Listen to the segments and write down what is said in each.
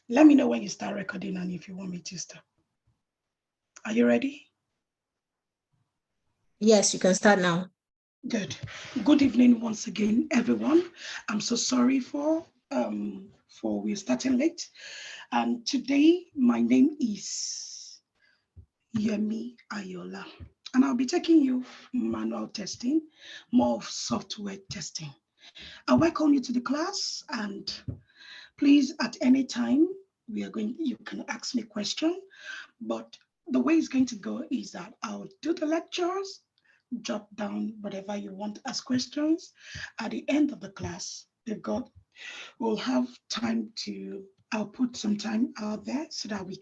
Let me know when you start recording and if you want me to start. Are you ready? Yes, you can start now. Good. Good evening once again, everyone. I'm so sorry for we're starting late. And today my name is Yemi Ayola, and I'll be taking you manual testing, more of software testing. I welcome you to the class, and please, at any time, you can ask me a question, but the way it's going to go is that I'll do the lectures, jot down whatever you want to ask questions. At the end of the class, if God will have time to, I'll put some time out there so that I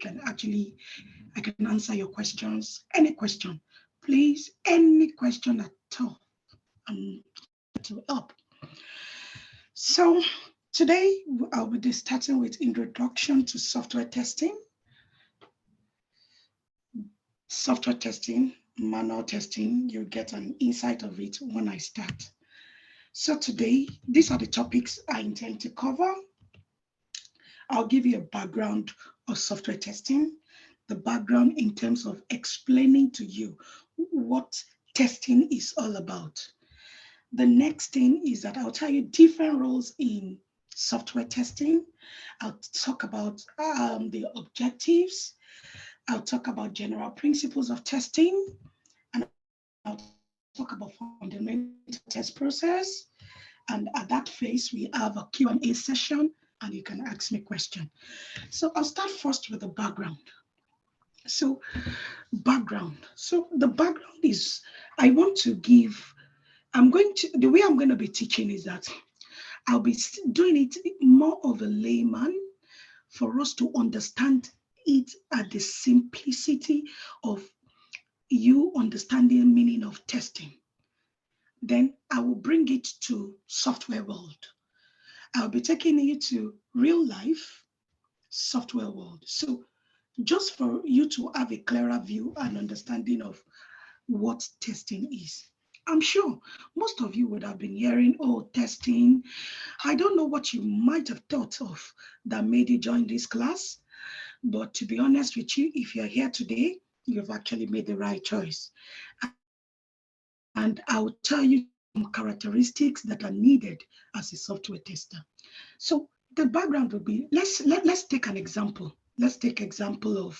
can answer your questions. Any question, please, any question at all, to help. So today I'll be starting with introduction to software testing, manual testing. You get an insight of it when I start. So today, these are the topics I intend to cover. I'll give you a background of software testing, the background in terms of explaining to you what testing is all about. The next thing is that I'll tell you different roles in software testing. I'll talk about the objectives. I'll talk about general principles of testing, and I'll talk about fundamental test process. And at that phase, we have a Q&A session, and you can ask me questions. So I'll start first with the background. So the background is, the way I'm going to be teaching is that I'll be doing it more of a layman for us to understand it at the simplicity of you understanding the meaning of testing. Then I will bring it to software world. I'll be taking you to real life software world. So just for you to have a clearer view and understanding of what testing is. I'm sure most of you would have been hearing, oh, testing. I don't know what you might have thought of that made you join this class. But to be honest with you, if you're here today, you've actually made the right choice. And I'll tell you some characteristics that are needed as a software tester. So the background would be, let's take an example. Let's take example of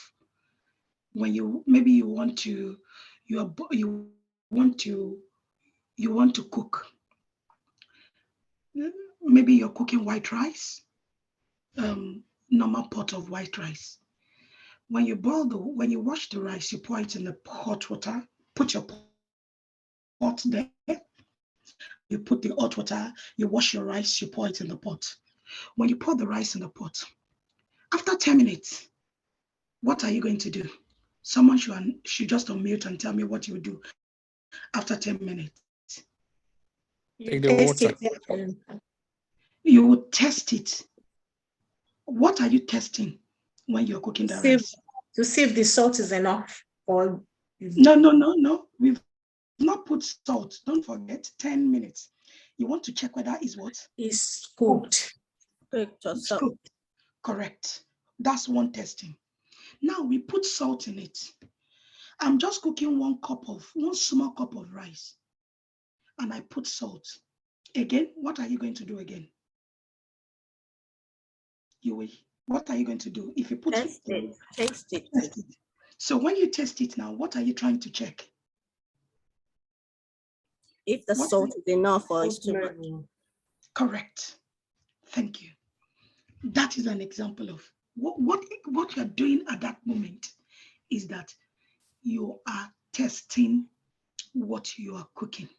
when you want to cook. Maybe you're cooking white rice, normal pot of white rice. When you wash the rice, you pour it in the hot water, put your pot there. You put the hot water, you wash your rice, you pour it in the pot. When you pour the rice in the pot, after 10 minutes, what are you going to do? Someone should just unmute and tell me what you do after 10 minutes. You taste it. You would test it. What are you testing when you're cooking the rice? To see if the salt is enough. Or No. We've not put salt. Don't forget, 10 minutes. You want to check whether it's what? Is cooked. It's cooked. Correct. That's one testing. Now we put salt in it. I'm just cooking one small cup of rice, and I put salt. Again, what are you going to do again? What are you going to do? If you put Taste it. So when you test it now, what are you trying to check? If the salt is enough or it's too much. Correct. Thank you. That is an example of what you're doing at that moment is that you are testing what you are cooking.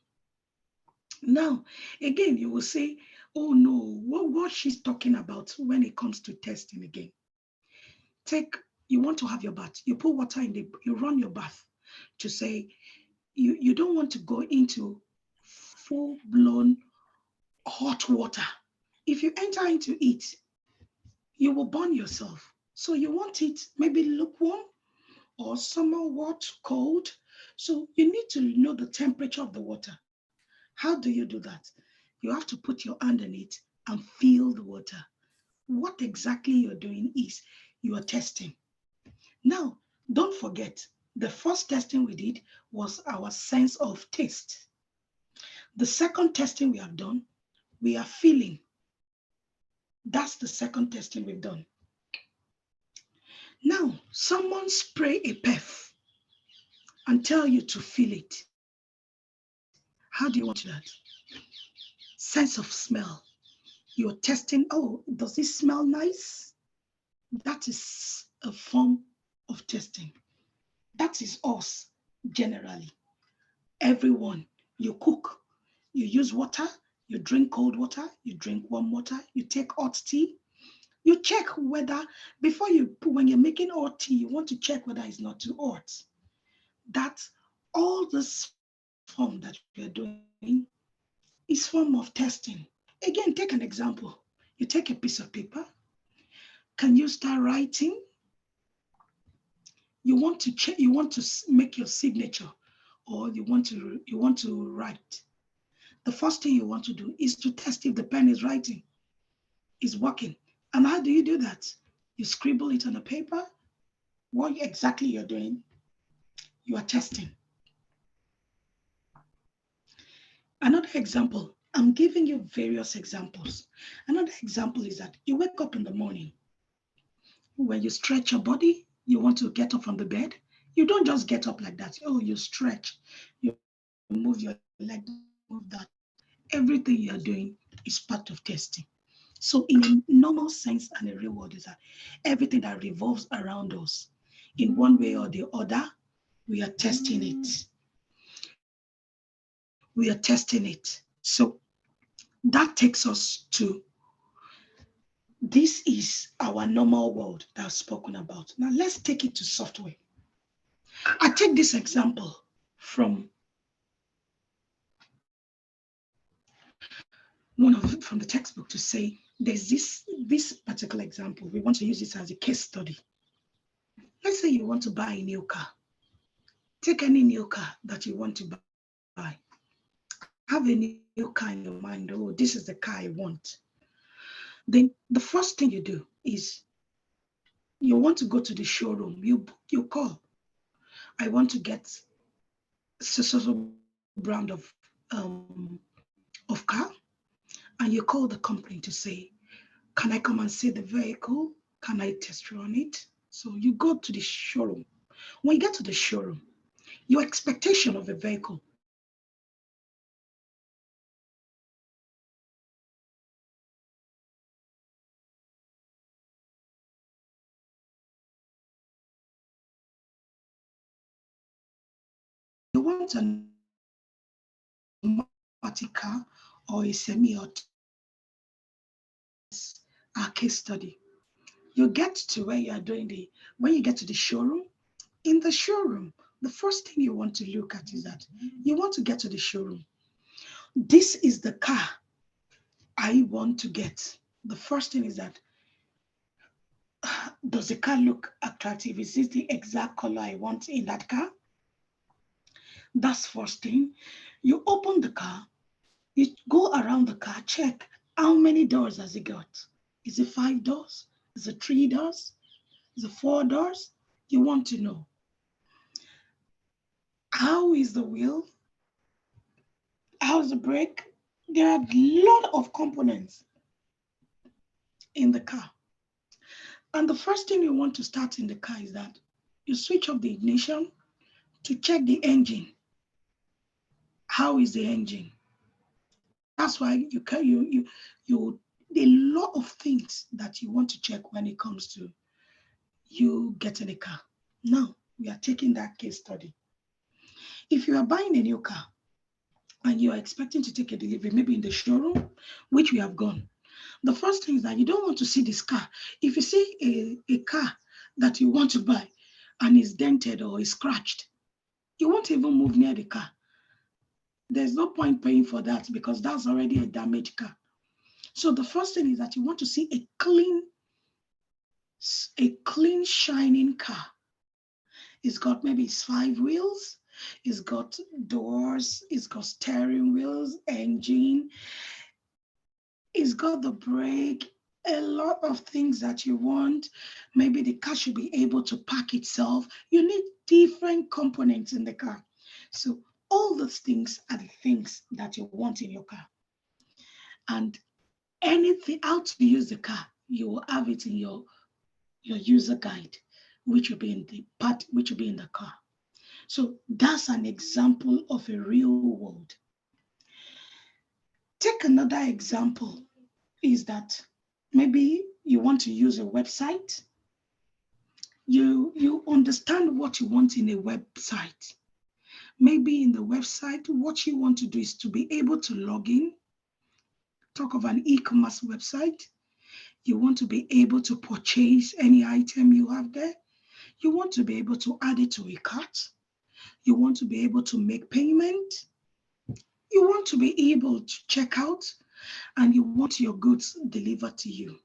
Now, again, you will say, oh no, what she's talking about when it comes to testing again. You want to have your bath, you put water you run your bath to say, you don't want to go into full-blown hot water. If you enter into it, you will burn yourself. So you want it maybe lukewarm or somewhat cold. So you need to know the temperature of the water. How do you do that? You have to put your hand in it and feel the water. what exactly you're doing is you are testing. Now, don't forget, the first testing we did was our sense of taste. The second testing we have done, we are feeling. That's the second testing we've done. Now, someone spray a perf and tell you to feel it. How do you want to do that? Sense of smell. You're testing, oh, does it smell nice? That is a form of testing. That is us generally. Everyone, you cook, you use water, you drink cold water, you drink warm water, you take hot tea. You check whether, before you, when you're making hot tea, you want to check whether it's not too hot. That's all this form that we are doing is form of testing. Again, take an example. You take a piece of paper. Can you start writing? You want to check, you want to make your signature, or you want to write. The first thing you want to do is to test if the pen is writing, is working. And how do you do that? You scribble it on a paper. What exactly you're doing, you are testing. Another example, I'm giving you various examples. Another example is that you wake up in the morning. When you stretch your body, you want to get up from the bed. You don't just get up like that. Oh, you stretch, you move your leg, move that. Everything you're doing is part of testing. So in a normal sense and a real world is that everything that revolves around us in one way or the other, we are testing it. We are testing it. So that takes us to, this is our normal world that I've spoken about. Now let's take it to software. I take this example from from the textbook to say there's this particular example. We want to use this as a case study. Let's say you want to buy a new car. Take any new car that you want to buy. Have a new car in your mind. Oh, this is the car I want. Then the first thing you do is you want to go to the showroom. You call. I want to get so brand of car, and you call the company to say, can I come and see the vehicle? Can I test run it? So you go to the showroom. When you get to the showroom, your expectation of a vehicle is that you want an automatic car or a our case study. You get to where you are doing when you get to the showroom, in the showroom, the first thing you want to look at is that you want to get to the showroom. This is the car I want to get. The first thing is that, does the car look attractive? Is this the exact color I want in that car? That's first thing. You open the car, you go around the car, check how many doors has it got. Is it 5 doors? Is it 3 doors? Is it 4 doors? You want to know. How is the wheel? How's the brake? There are a lot of components in the car. And the first thing you want to start in the car is that you switch off the ignition to check the engine. How is the engine? That's why a lot of things that you want to check when it comes to you getting a car. Now we are taking that case study. If you are buying a new car and you are expecting to take a delivery, maybe in the showroom, which we have gone, the first thing is that you don't want to see this car. If you see a car that you want to buy and is dented or is scratched, you won't even move near the car. There's no point paying for that because that's already a damaged car. So the first thing is that you want to see a clean, shining car. It's got maybe 5 wheels, it's got doors, it's got steering wheels, engine, it's got the brake, a lot of things that you want. Maybe the car should be able to park itself. You need different components in the car. So all those things are the things that you want in your car. And anything, how to use the car, you will have it in your user guide, which will be in the part, which will be in the car. So that's an example of a real world. Take another example is that maybe you want to use a website. You understand what you want in a website. Maybe in the website, what you want to do is to be able to log in. Talk of an e-commerce website. You want to be able to purchase any item you have there. You want to be able to add it to a cart. You want to be able to make payment. You want to be able to check out, and you want your goods delivered to you.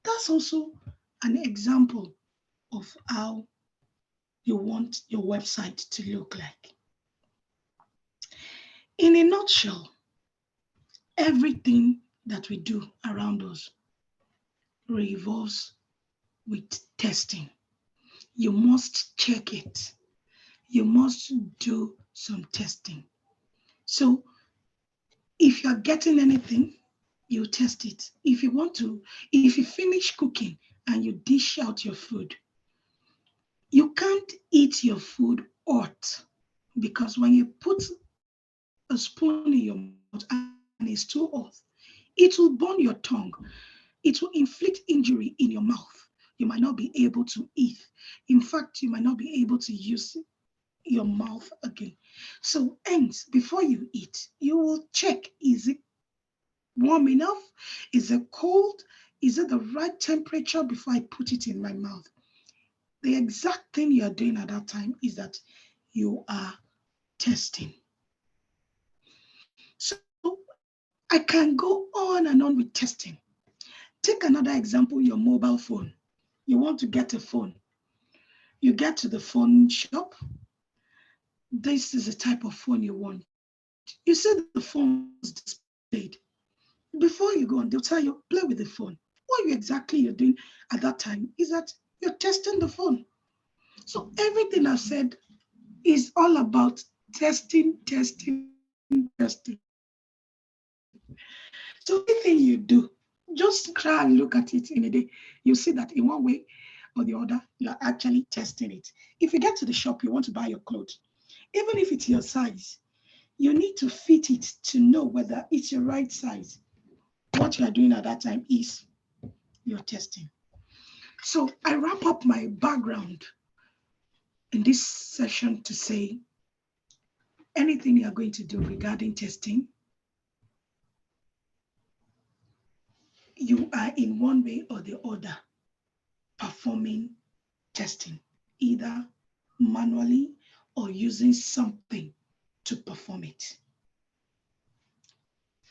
That's also an example of how you want your website to look like. In a nutshell, everything that we do around us revolves with testing. You must check it. You must do some testing. So if you're getting anything, you test it. If you finish cooking and you dish out your food, you can't eat your food hot, because when you put a spoon in your mouth and it's too hot, it will burn your tongue. It will inflict injury in your mouth. You might not be able to eat. In fact, you might not be able to use your mouth again. So hence, before you eat, you will check, is it warm enough? Is it cold? Is it the right temperature before I put it in my mouth? The exact thing you're doing at that time is that you are testing. So I can go on and on with testing. Take another example, your mobile phone. You want to get a phone. You get to the phone shop. This is the type of phone you want. You see the phone is displayed. Before you go on, they'll tell you, play with the phone. What you're doing at that time is that you're testing the phone. So everything I've said is all about testing, testing, testing. So anything you do, just try and look at it in a day. You see that in one way or the other, you're actually testing it. If you get to the shop, you want to buy your clothes, even if it's your size, you need to fit it to know whether it's your right size. What you are doing at that time is you're testing. So I wrap up my background in this session to say anything you're going to do regarding testing, you are in one way or the other performing testing, either manually or using something to perform it.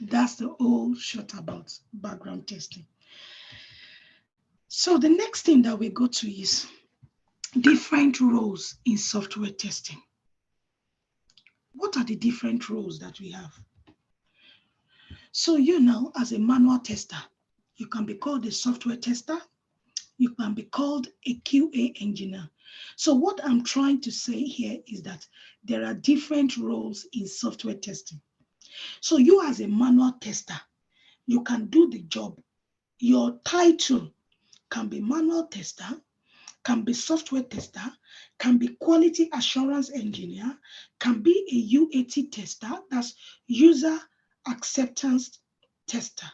That's the whole short about background testing. So the next thing that we go to is different roles in software testing. What are the different roles that we have? So you now, as a manual tester, you can be called a software tester. You can be called a QA engineer. So what I'm trying to say here is that there are different roles in software testing. So you as a manual tester, you can do the job. Your title can be manual tester, can be software tester, can be quality assurance engineer, can be a UAT tester, that's user acceptance tester.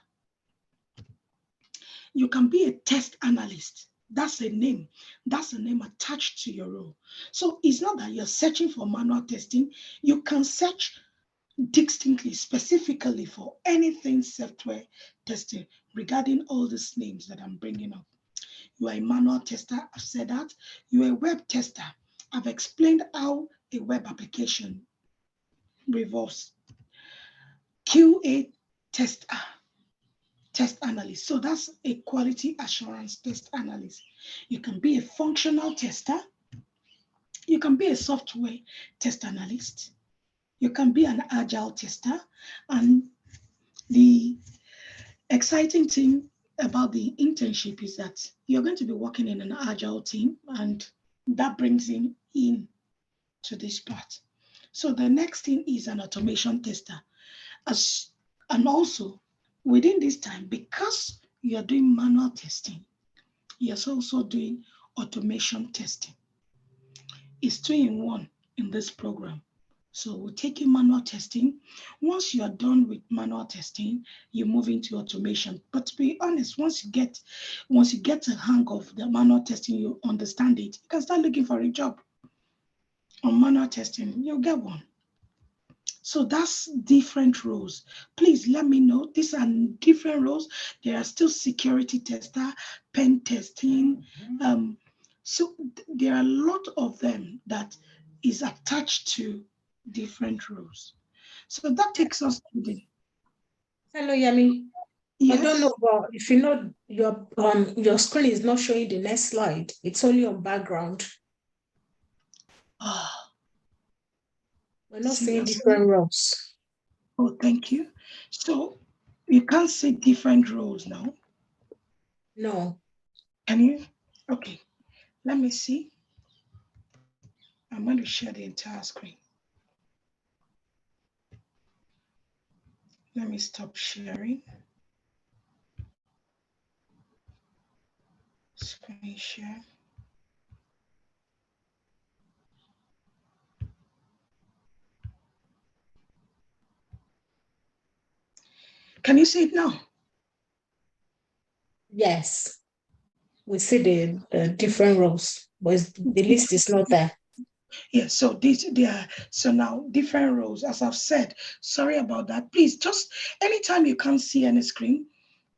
You can be a test analyst. That's a name. That's a name attached to your role. So it's not that you're searching for manual testing. You can search distinctly, specifically for anything software testing regarding all these names that I'm bringing up. You are a manual tester, I've said that. You are a web tester. I've explained how a web application revolves. QA tester, test analyst. So that's a quality assurance test analyst. You can be a functional tester. You can be a software test analyst. You can be an agile tester. And the exciting thing about the internship is that you're going to be working in an agile team, and that brings in to this part. So the next thing is an automation tester. And also within this time, because you're doing manual testing, you're also doing automation testing. It's 2 in 1 in this program. So we're taking manual testing. Once you're done with manual testing, you move into automation. But to be honest, once you get a hang of the manual testing, you understand it, you can start looking for a job on manual testing, you'll get one. So that's different roles. Please let me know. These are different roles. There are still security tester, pen testing. So there are a lot of them that is attached to different roles. So that takes us to the. Hello, Yami. Yes. I don't know, but if you know your screen is not showing the next slide, it's only on background. We're not seeing different roles. Oh, thank you. So you can't see different roles now. No. Can you? Okay. Let me see. I'm going to share the entire screen. Let me stop sharing. Screen share. Can you see it now? Yes. We see the different roles, but the list is not there. Yes, so so now different roles, as I've said. Sorry about that. Please, just anytime you can't see any screen,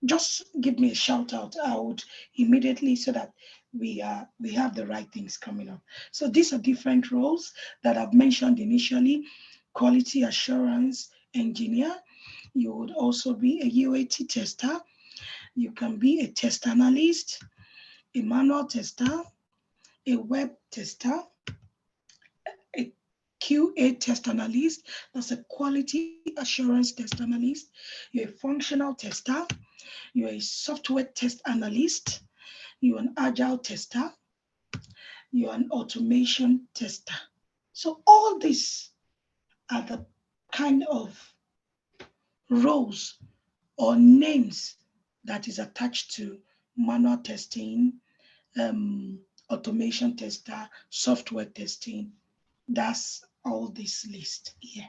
just give me a shout out. I would immediately, so that we have the right things coming up. So these are different roles that I've mentioned initially. Quality assurance engineer. You would also be a UAT tester. You can be a test analyst, a manual tester, a web tester, a QA test analyst. That's a quality assurance test analyst. You're a functional tester. You're a software test analyst. You're an agile tester. You're an automation tester. So all these are the kind of roles or names that is attached to manual testing, automation tester, software testing. That's all this list here.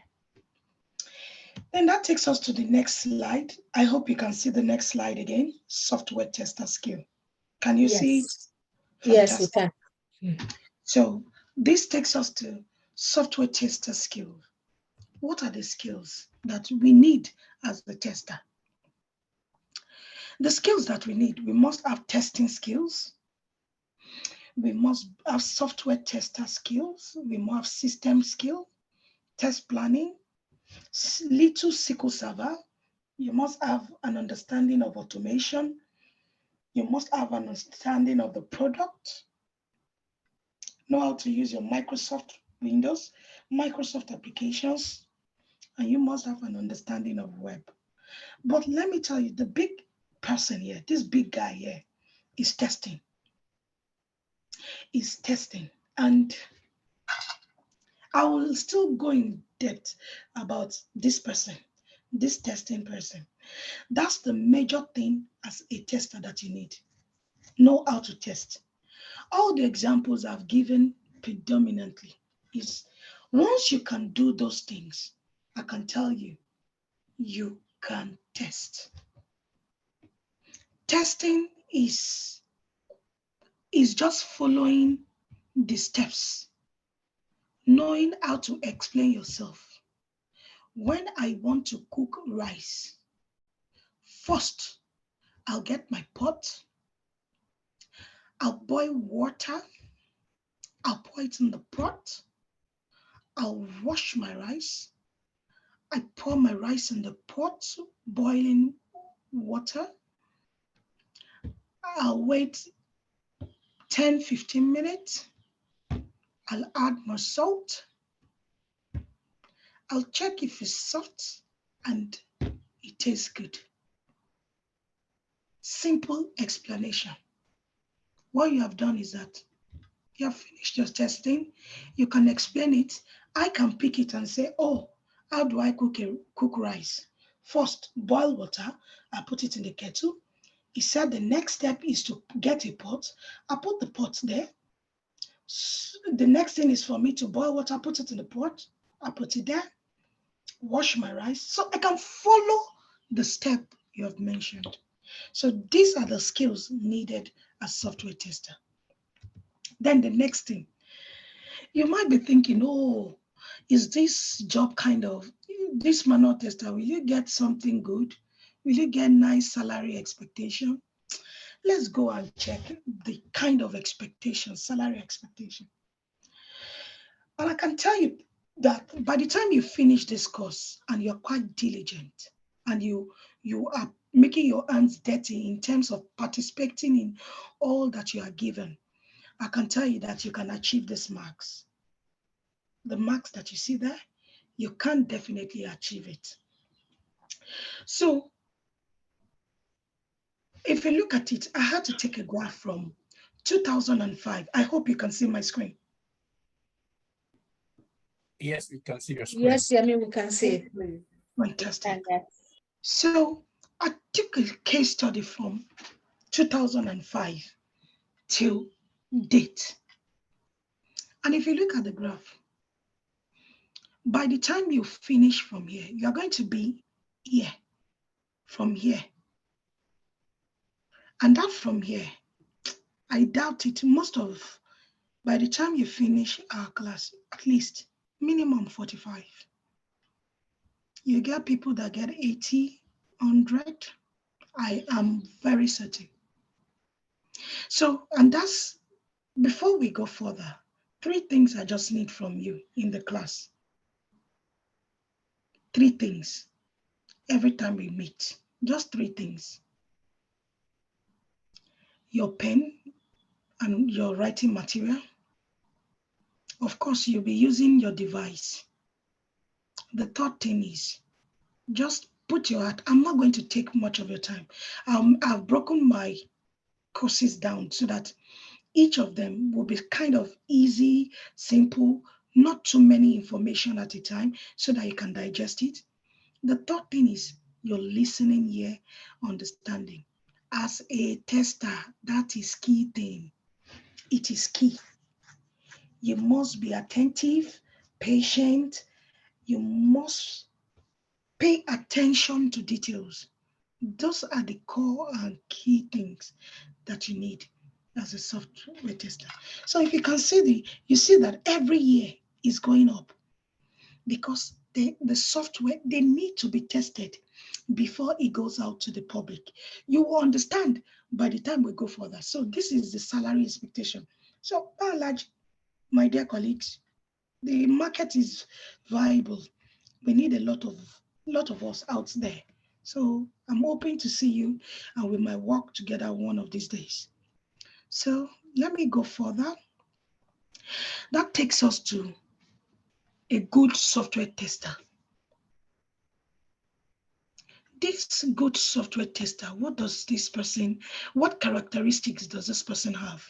Then that takes us to the next slide. I hope you can see the next slide again. Software tester skill. Can you see it? Yes, we can. So this takes us to software tester skill. What are the skills that we need as the tester? The skills that we need, we must have testing skills. We must have software tester skills. We must have system skill, test planning, little SQL Server. You must have an understanding of automation. You must have an understanding of the product. Know how to use your Microsoft Windows, Microsoft applications, and you must have an understanding of web. But let me tell you, the big person here, this big guy here, is testing. Is testing. And I will still go in depth about this person, this testing person. That's the major thing as a tester that you need. Know how to test. All the examples I've given predominantly is once you can do those things, I can tell you, you can test. Testing is just following the steps, knowing how to explain yourself. When I want to cook rice, first, I'll get my pot, I'll boil water, I'll pour it in the pot, I'll wash my rice, I pour my rice in the pot, boiling water, I'll wait 10-15 minutes, I'll add more salt, I'll check if it's soft and it tastes good. simple explanation. What you have done is that you have finished your testing. You can explain it. I can pick it and say, oh, how do I cook rice? First, boil water. I put it in the kettle. He said the next step is to get a pot. I put the pot there. The next thing is for me to boil water, put it in the pot. I put it there, wash my rice. So I can follow the step you have mentioned. So these are the skills needed as software tester. Then the next thing, you might be thinking, oh, is this job kind of, this manual tester, will you get something good? Will you get nice salary expectation? Let's go and check the kind of expectation, salary expectation. And I can tell you that by the time you finish this course and you're quite diligent and you are making your hands dirty in terms of participating in all that you are given, I can tell you that you can achieve these marks. The marks that you see there, you can definitely achieve it. So if you look at it, I had to take a graph from 2005. I hope you can see my screen. Yes, we can see your screen. Yes, Yemi, we can see it. Fantastic. So I took a case study from 2005 till date. And if you look at the graph, by the time you finish from here, you're going to be here, from here. And that from here, I doubt it, by the time you finish our class, at least minimum 45. You get people that get 80, 100. I am very certain. So, and that's, before we go further, 3 things I just need from you in the class. 3 things every time we meet, just 3 things. Your pen and your writing material. Of course, you'll be using your device. The third thing is just put your heart. I'm not going to take much of your time. I've broken my courses down so that each of them will be kind of easy, simple, not too many information at a time so that you can digest it. The third thing is your listening ear, understanding. As a tester, that is key thing. It is key. You must be attentive, patient. You must pay attention to details. Those are the core and key things that you need as a software tester. So if you can see you see that every year is going up because the software, they need to be tested before it goes out to the public. You will understand by the time we go further. So this is the salary expectation. So by and large, my dear colleagues, the market is viable. We need a lot of us out there. So I'm hoping to see you and we might work together one of these days. So let me go further. That takes us to a good software tester. This good software tester, what characteristics does this person have?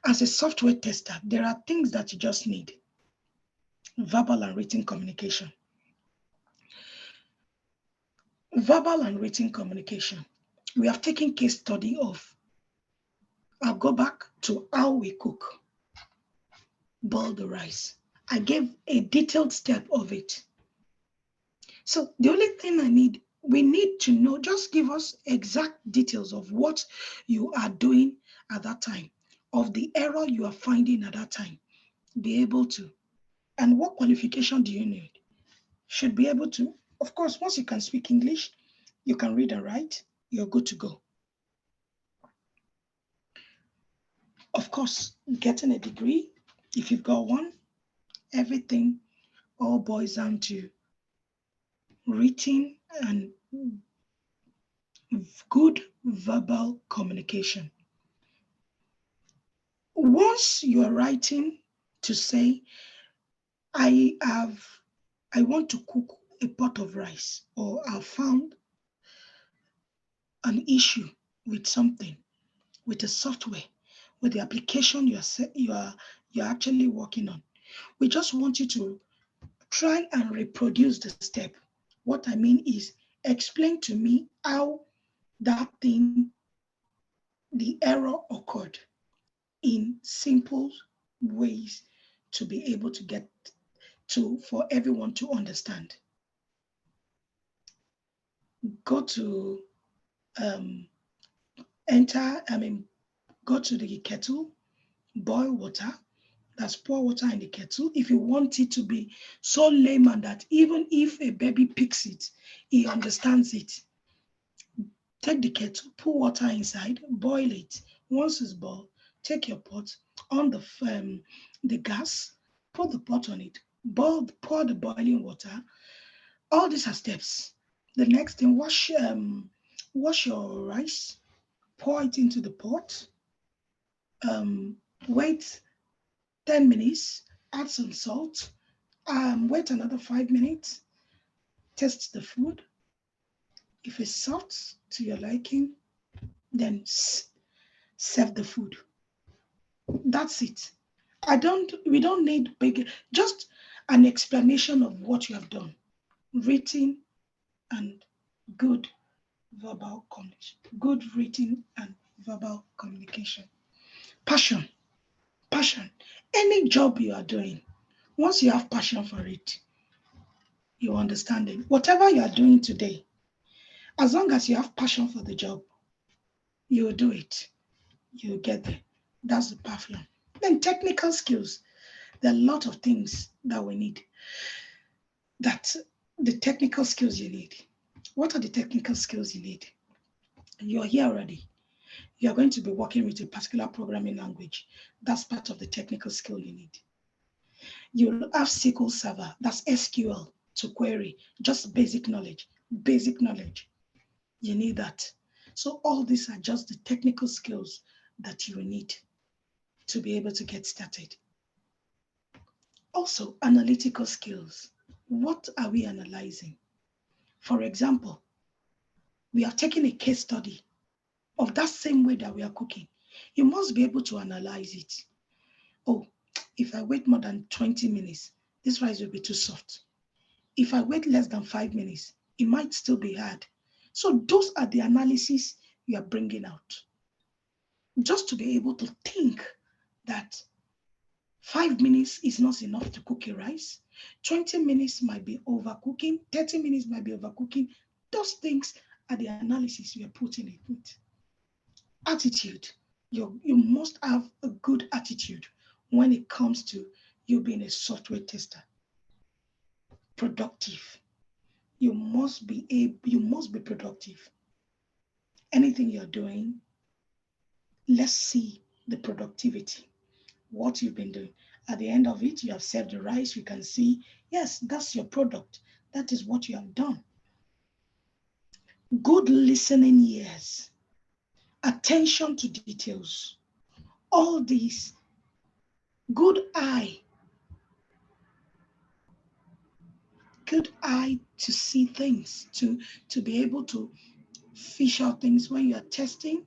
As a software tester, there are things that you just need. Verbal and written communication. Verbal and written communication. We have taken case study of, I'll go back to how we cook, boil the rice. I gave a detailed step of it. So the only thing we need to know, just give us exact details of what you are doing at that time, of the error you are finding at that time, be able to. And what qualification do you need? Should be able to, of course, once you can speak English, you can read and write, you're good to go. Of course, getting a degree, if you've got one, everything all boils down to written and good verbal communication. Once you are writing to say, I want to cook a pot of rice, or I found an issue with something, with the software, with the application you're actually working on. We just want you to try and reproduce the step. What I mean is explain to me how that thing, the error occurred in simple ways to be able to get to, for everyone to understand. Go to go to the kettle, boil water, that's pour water in the kettle. If you want it to be so layman that even if a baby picks it, he understands it. Take the kettle, pour water inside, boil it. Once it's boiled, take your pot on the gas, put the pot on it, pour the boiling water. All these are steps. The next thing, wash your rice, pour it into the pot, wait 10 minutes, add some salt, wait another 5 minutes, test the food. If it's soft to your liking, then serve the food. That's it. We don't need big, just an explanation of what you have done, written and good verbal communication, good written and verbal communication. Passion. Any job you are doing, once you have passion for it, you understand it. Whatever you are doing today, as long as you have passion for the job, you will do it. You'll get there. That's the passion. Then technical skills. There are a lot of things that we need. That's the technical skills you need. What are the technical skills you need? You're here already. You're going to be working with a particular programming language. That's part of the technical skill you need. You'll have SQL Server, that's SQL to query, just basic knowledge. You need that. So all these are just the technical skills that you need to be able to get started. Also, analytical skills. What are we analyzing? For example, we are taking a case study of that same way that we are cooking. You must be able to analyze it. Oh, if I wait more than 20 minutes, this rice will be too soft. If I wait less than 5 minutes, it might still be hard. So those are the analyses you are bringing out. Just to be able to think that 5 minutes is not enough to cook a rice. 20 minutes might be overcooking. 30 minutes might be overcooking. Those things are the analysis you are putting in it. Attitude. You must have a good attitude when it comes to you being a software tester. Productive. You must be productive. Anything you're doing, let's see the productivity. What you've been doing. At the end of it, you have served the rice. You can see, yes, that's your product. That is what you have done. Good listening ears, attention to details, all these. Good eye to see things, to be able to fish out things when you are testing.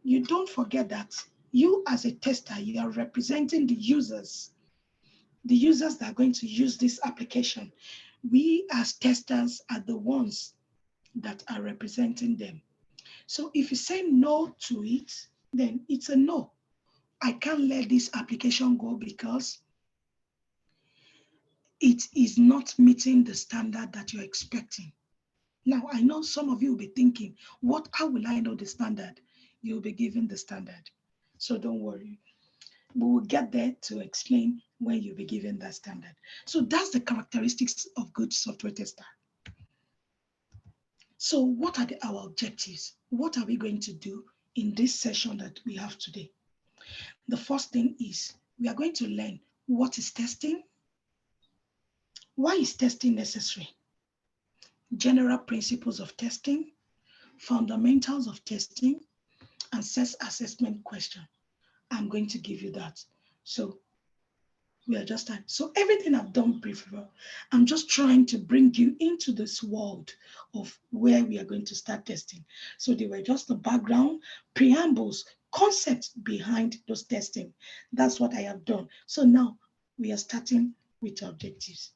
You don't forget that you as a tester, you are representing the users that are going to use this application. We as testers are the ones that are representing them. So if you say no to it, then it's a no. I can't let this application go because it is not meeting the standard that you're expecting. Now, I know some of you will be thinking, how will I know the standard? You'll be given the standard. So don't worry. We will get there to explain when you'll be given that standard. So that's the characteristics of good software tester. So what are our objectives? What are we going to do in this session that we have today? The first thing is we are going to learn what is testing, why is testing necessary, general principles of testing, fundamentals of testing, and self-assessment question. I'm going to give you that. So We are just time. So everything I've done briefly, I'm just trying to bring you into this world of where we are going to start testing. So they were just the background, preambles, concepts behind those testing. That's what I have done. So now we are starting with objectives.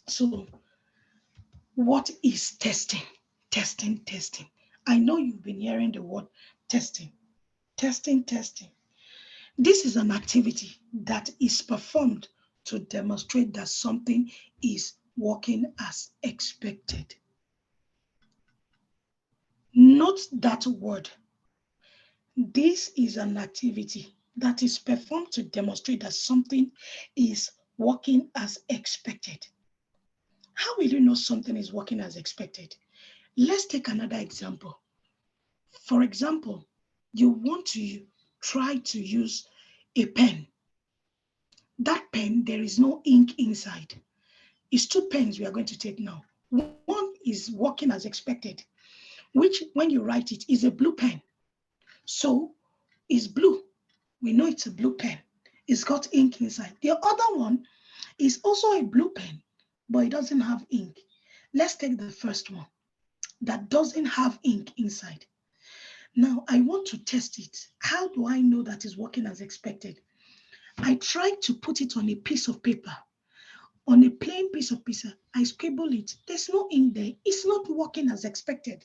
So what is testing? Testing, testing. I know you've been hearing the word testing, testing, testing. This is an activity that is performed to demonstrate that something is working as expected. Note that word. This is an activity that is performed to demonstrate that something is working as expected. How will you know something is working as expected? Let's take another example. For example, you want to try to use a pen. That pen, there is no ink inside. It's two pens we are going to take now. One is working as expected, which when you write it is a blue pen. So it's blue. We know it's a blue pen. It's got ink inside. The other one is also a blue pen, but it doesn't have ink. Let's take the first one that doesn't have ink inside. Now I want to test it. How do I know that it's working as expected? I try to put it on a piece of paper. On a plain piece of paper, I scribble it. There's no ink there. It's not working as expected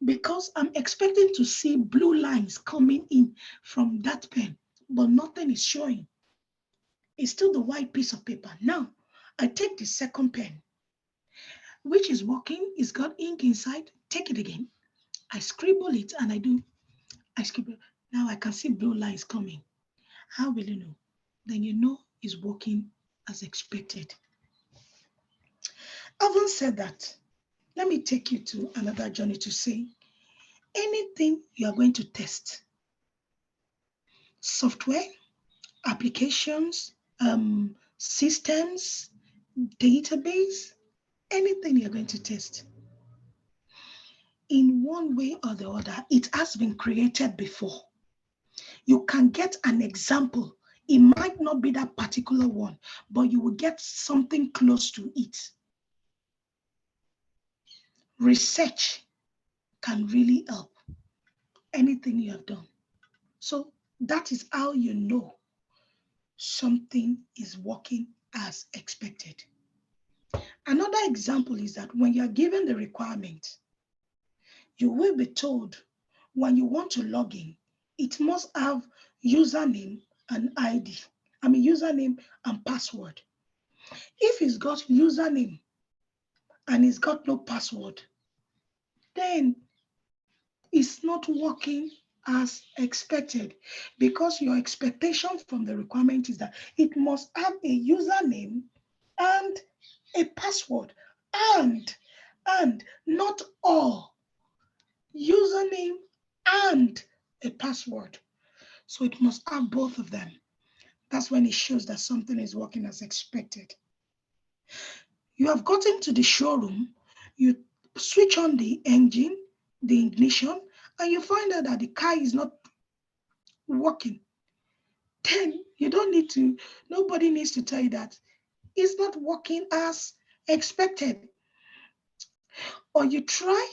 because I'm expecting to see blue lines coming in from that pen, but nothing is showing. It's still the white piece of paper. Now, I take the second pen, which is working. It's got ink inside. Take it again. I scribble it and I scribble. Now I can see blue lines coming. How will you know? Then you know it's working as expected. Having said that, let me take you to another journey to say anything you are going to test, software, applications, systems, database, anything you're going to test, in one way or the other, it has been created before. You can get an example. It might not be that particular one, but you will get something close to it. Research can really help anything you have done. So that is how you know something is working as expected. Another example is that when you're given the requirement, you will be told when you want to log in, it must have username and ID. Username and password. If it's got username and it's got no password, then it's not working as expected because your expectation from the requirement is that it must have a username and a password and not all username and a password. So it must have both of them. That's when it shows that something is working as expected. You have gotten to the showroom, you switch on the engine, the ignition, and you find out that the car is not working. Then you don't need to, nobody needs to tell you that it's not working as expected. Or you try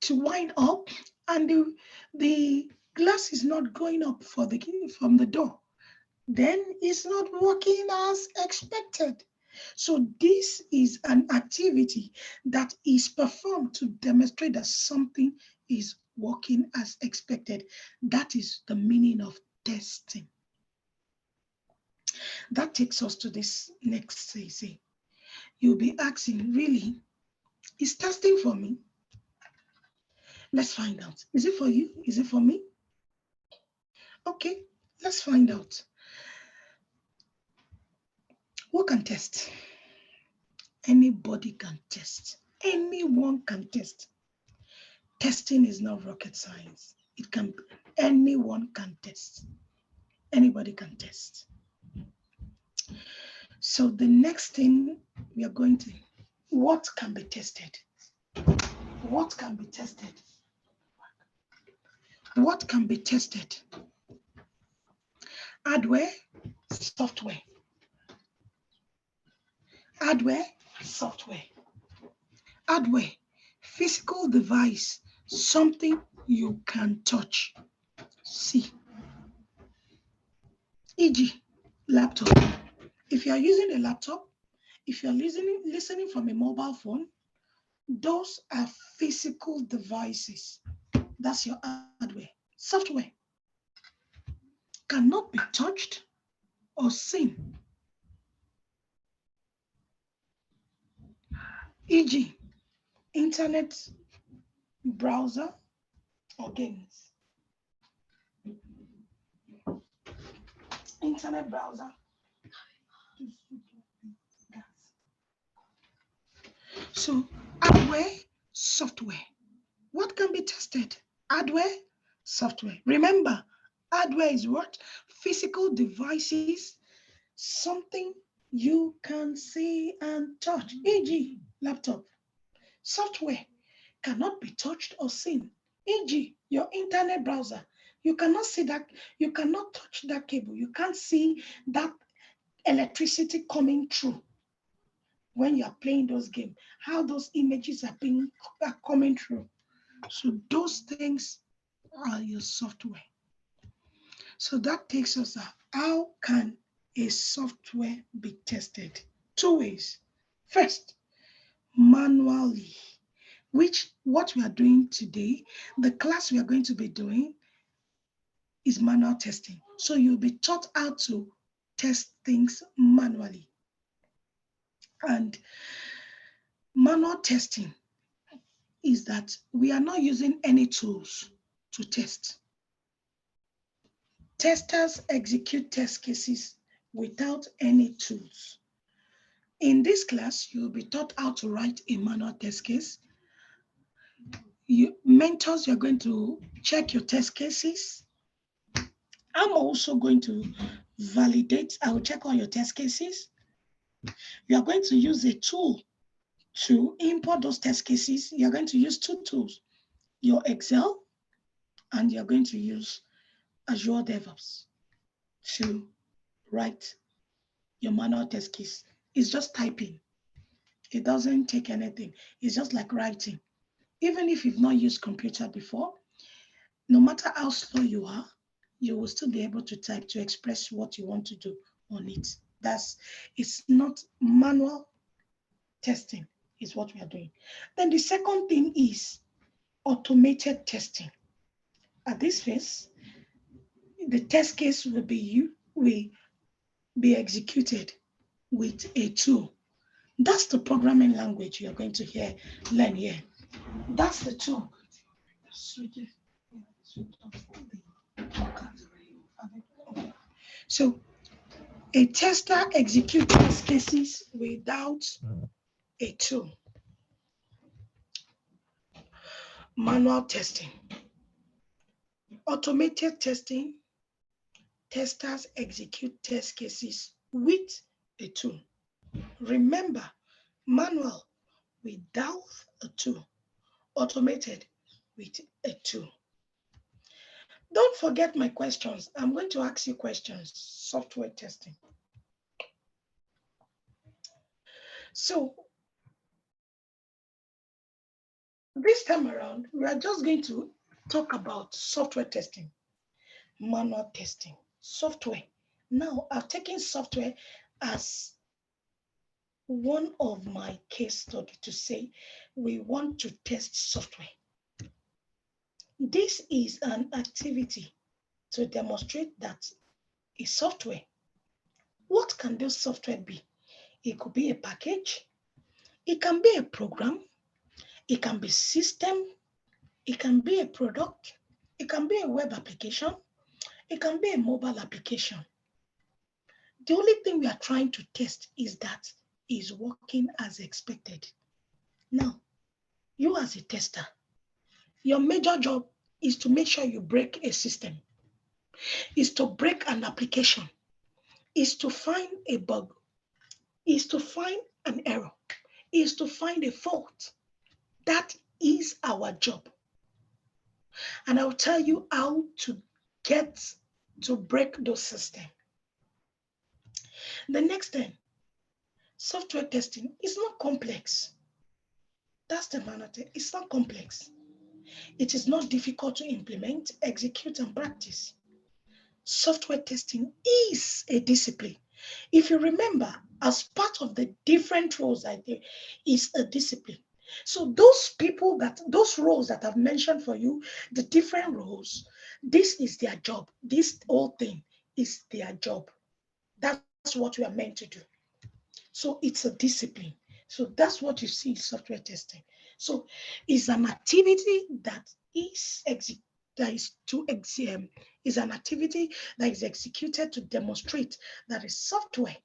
to wind up and the glass is not going up from the door. Then it's not working as expected. So this is an activity that is performed to demonstrate that something is working as expected. That is the meaning of testing. That takes us to this next say. You'll be asking, really, is testing for me? Let's find out. Is it for you? Is it for me? Okay, let's find out. Who can test? Anybody can test. Anyone can test. Testing is not rocket science. Anyone can test. Anybody can test. So the next thing we are going to, what can be tested? What can be tested? What can be tested? Hardware, software. Hardware, software. Hardware, physical device, something you can touch, see. E.g., laptop. If you are using a laptop, if you're listening from a mobile phone, those are physical devices. That's your hardware. Software cannot be touched or seen. E.g., internet browser or games. Internet browser. So hardware, software. What can be tested? Hardware, software. Remember, hardware is what? Physical devices, something you can see and touch, e.g., laptop. Software cannot be touched or seen, e.g., your internet browser. You cannot see that, you cannot touch that cable. You can't see that electricity coming through when you are playing those games, how those images are coming through. So those things are your software. So that takes us out. How can a software be tested? Two ways. First, manually, which what we are doing today, the class we are going to be doing is manual testing. So you'll be taught how to test things manually. And manual testing is that we are not using any tools to test. Testers execute test cases without any tools. In this class, you'll be taught how to write a manual test case. Mentors, you're going to check your test cases. I'm also going to validate, I will check all your test cases. You are going to use a tool to import those test cases. You're going to use two tools, your Excel, and you're going to use Azure DevOps to write your manual test case. It's just typing. It doesn't take anything. It's just like writing. Even if you've not used computer before, no matter how slow you are, you will still be able to type to express what you want to do on it. It's not manual testing is what we are doing. Then the second thing is automated testing. At this phase, the test case will be executed with a tool. That's the programming language you're going to learn here. That's the tool. So a tester executes test cases without a tool. Manual testing. Automated testing, testers execute test cases with a tool. Remember, manual without a tool, automated with a tool. Don't forget my questions. I'm going to ask you questions. Software testing. So this time around, we are just going to talk about software testing, manual testing, software. Now, I've taken software as one of my case study to say we want to test software. This is an activity to demonstrate that a software, what can this software be? It could be a package, it can be a program, it can be system, it can be a product, it can be a web application, it can be a mobile application. The only thing we are trying to test is that it's working as expected. Now, you as a tester, your major job is to make sure you break a system, is to break an application, is to find a bug, is to find an error, is to find a fault. That is our job. And I'll tell you how to get to break those systems. The next thing, software testing is not complex. That's the main thing. It's not complex. It is not difficult to implement, execute, and practice. Software testing is a discipline. If you remember, as part of the different roles I did, is a discipline. So those roles that I've mentioned for you, the different roles, this is their job. This whole thing is their job. That's what we are meant to do. So it's a discipline. So that's what you see in software testing. So it's an activity that is an activity that is executed to demonstrate that a software,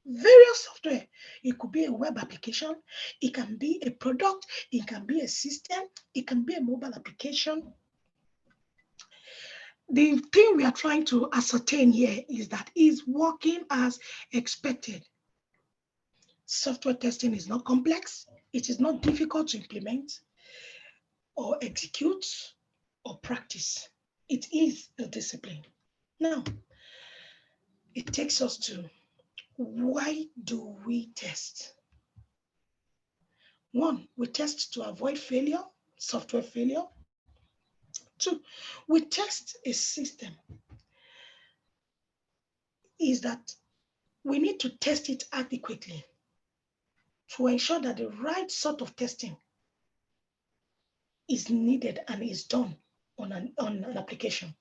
various software, it could be a web application, it can be a product, it can be a system, it can be a mobile application. The thing we are trying to ascertain here is that it's working as expected. Software testing is not complex. It is not difficult to implement or execute or practice. It is a discipline. Now, it takes us to, why do we test? One, we test to avoid failure, software failure. Two, we test a system. Is that we need to test it adequately to ensure that the right sort of testing is needed and is done on an application.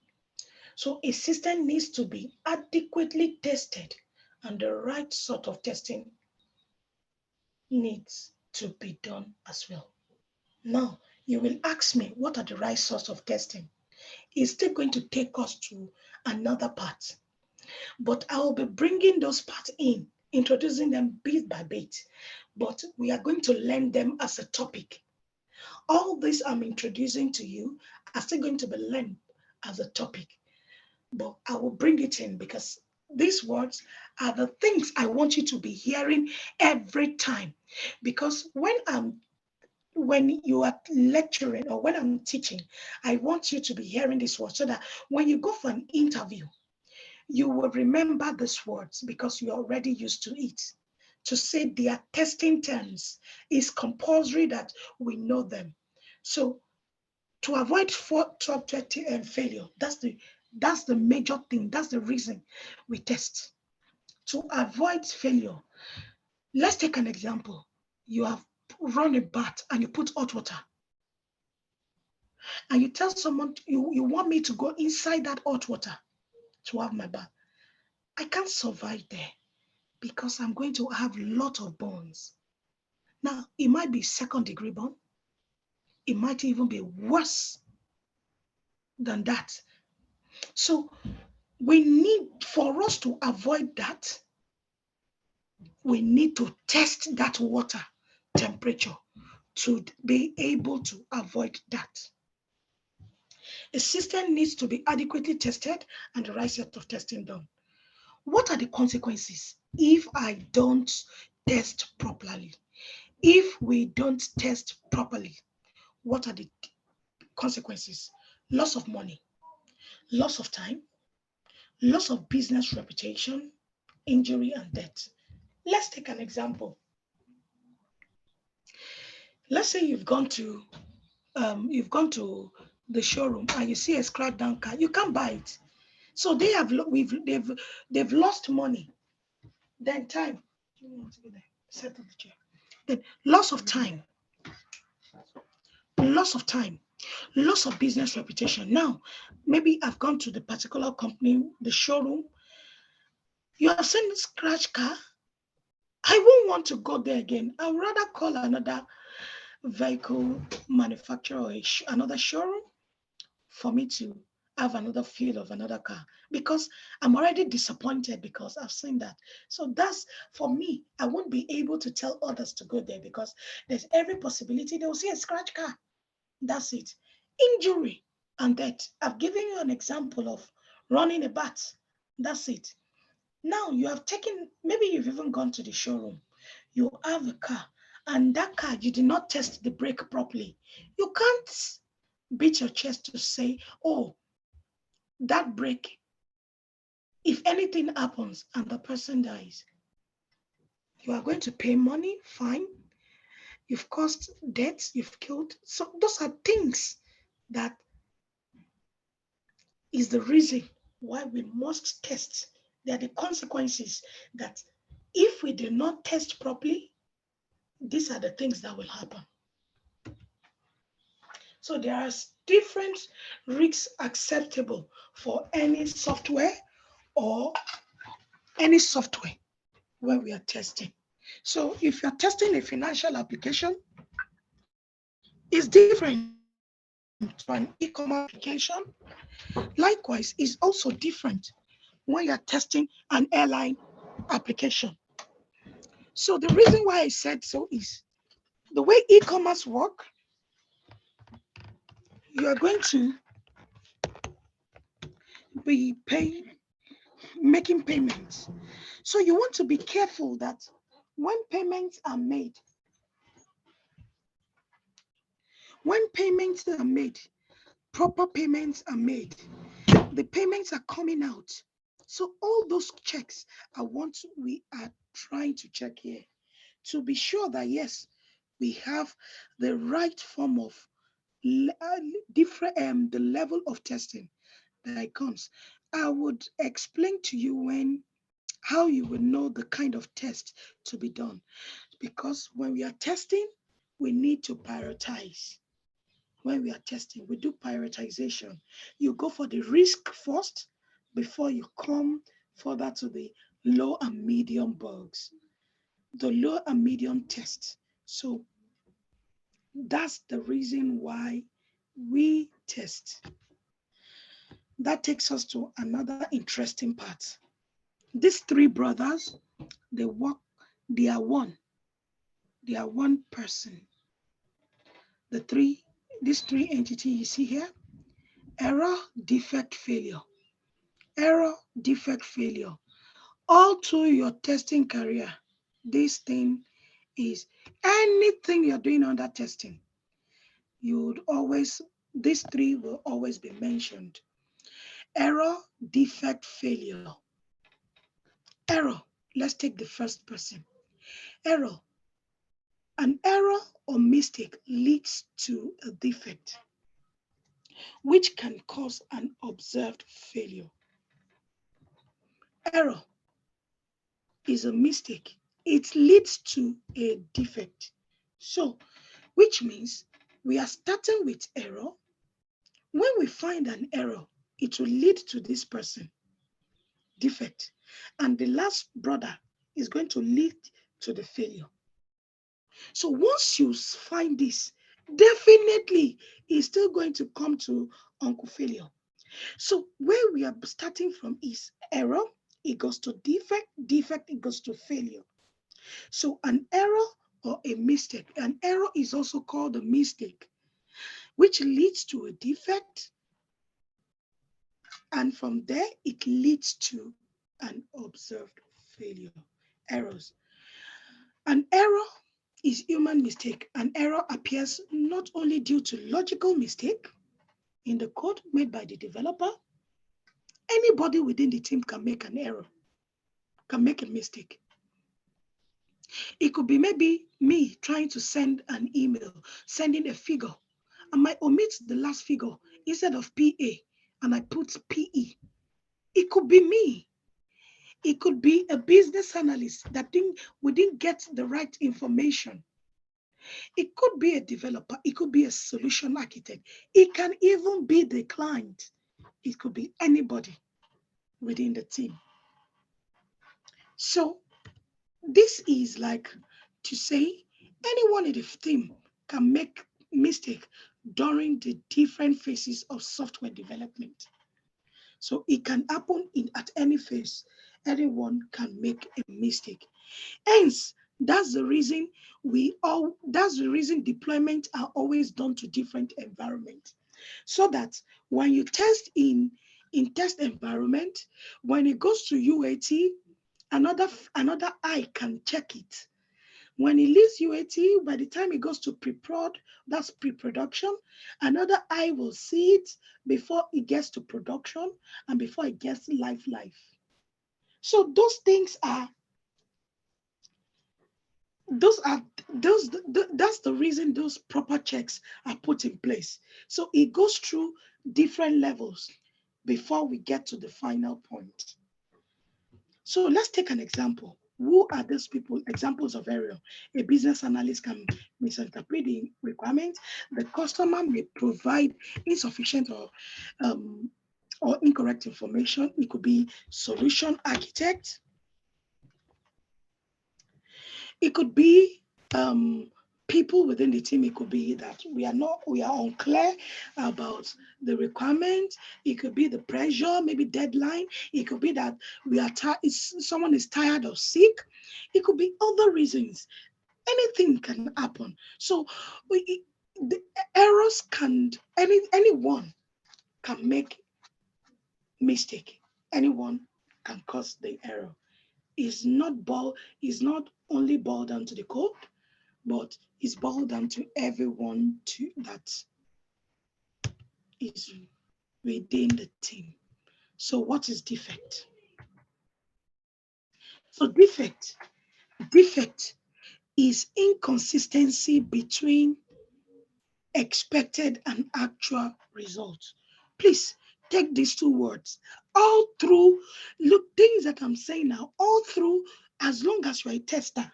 So a system needs to be adequately tested, and the right sort of testing needs to be done as well. Now, you will ask me, what are the right sorts of testing? It's still going to take us to another part, but I will be bringing those parts in, introducing them bit by bit, but we are going to learn them as a topic. All this I'm introducing to you are still going to be learned as a topic, but I will bring it in because these words are the things I want you to be hearing every time. Because when you are lecturing or when I'm teaching, I want you to be hearing these words so that when you go for an interview, you will remember these words because you're already used to it. To say they are testing terms is compulsory that we know them. So to avoid software failure, that's the major thing. That's the reason we test. To avoid failure, let's take an example. You have run a bath and you put hot water. And you tell someone you want me to go inside that hot water to have my bath. I can't survive there because I'm going to have a lot of burns. Now, it might be second-degree burn. It might even be worse than that. So we need, for us to avoid that, we need to test that water temperature to be able to avoid that. A system needs to be adequately tested and the right set of testing done. What are the consequences if I don't test properly? If we don't test properly, what are the consequences? Loss of money, loss of time, loss of business reputation, injury, and death. Let's take an example. Let's say you've gone to the showroom and you see a scratch down car. You can't buy it. So they've lost money. Then time. Settle the chair. Then loss of time. Loss of time. Loss of business reputation. Now, maybe I've gone to the particular company, the showroom. You have seen a scratch car. I won't want to go there again. I'd rather call another vehicle manufacturer or another showroom for me to have another feel of another car, because I'm already disappointed because I've seen that. So that's, for me, I won't be able to tell others to go there because there's every possibility they will see a scratch car. That's it. Injury and death. I've given you an example of running a bath. That's it. Now you have taken, maybe you've even gone to the showroom. You have a car, and that car, you did not test the brake properly. You can't beat your chest to say, oh, that brake If anything happens and the person dies, you are going to pay money, fine. You've caused deaths, you've killed. So those are things that is the reason why we must test. They are the consequences that if we do not test properly, these are the things that will happen. So there are different risks acceptable for any software or any software when we are testing. So if you're testing a financial application, it's different to an e-commerce application. Likewise, it's also different when you're testing an airline application. So the reason why I said so is the way e-commerce work, you are going to be making payments. So you want to be careful that when payments are made, proper payments are made, the payments are coming out. So all those checks are what we are trying to check here to be sure that yes, we have the right form of different the level of testing that it comes. I would explain to you how you will know the kind of test to be done, because when we are testing, we need to prioritize. When we are testing, we do prioritization. You go for the risk first before you come further to the low and medium bugs, the low and medium test. So that's the reason why we test. That takes us to another interesting part. These three brothers, they are one. They are one person. These three entities you see here, error, defect, failure. Error, defect, failure. All through your testing career, this thing is anything you're doing under testing, these three will always be mentioned. Error, defect, failure. Error, let's take the first person. Error. An error or mistake leads to a defect, which can cause an observed failure. Error is a mistake. It leads to a defect. So, which means we are starting with error. When we find an error, it will lead to this person, defect. And the last brother is going to lead to the failure. So once you find this, definitely it's still going to come to Uncle Failure. So where we are starting from is error, it goes to defect, defect, it goes to failure. So an error or a mistake, an error is also called a mistake, which leads to a defect. And from there, it leads to an observed failure, errors. An error is human mistake. An error appears not only due to logical mistake in the code made by the developer. Anybody within the team can make an error, can make a mistake. It could be maybe me trying to send an email, sending a figure. I might omit the last figure instead of PA and I put PE. It could be me. It could be a business analyst that we didn't get the right information. It could be a developer. It could be a solution architect. It can even be the client. It could be anybody within the team. So this is like to say anyone in the team can make mistake during the different phases of software development. So it can happen at any phase. Anyone can make a mistake. Hence, that's the reason deployment are always done to different environments. So that when you test in test environment, when it goes to UAT, another eye can check it. When it leaves UAT, by the time it goes to pre-prod, that's pre-production, another eye will see it before it gets to production and before it gets live. So those things are, those are that's the reason those proper checks are put in place. So it goes through different levels before we get to the final point. So let's take an example. Who are those people? Examples of error. A business analyst can misinterpret the requirement. The customer may provide insufficient or incorrect information. It could be solution architect. It could be people within the team. It could be that we are unclear about the requirement. It could be the pressure, maybe deadline. It could be that someone is tired or sick. It could be other reasons. Anything can happen. So the errors anyone can make mistake. Anyone can cause the error. Is not only boiled down to the code, but it's boiled down to everyone that is within the team. So what is defect? So defect is inconsistency between expected and actual results. Please take these two words all through. Look, things that I'm saying now, all through, as long as you're a tester.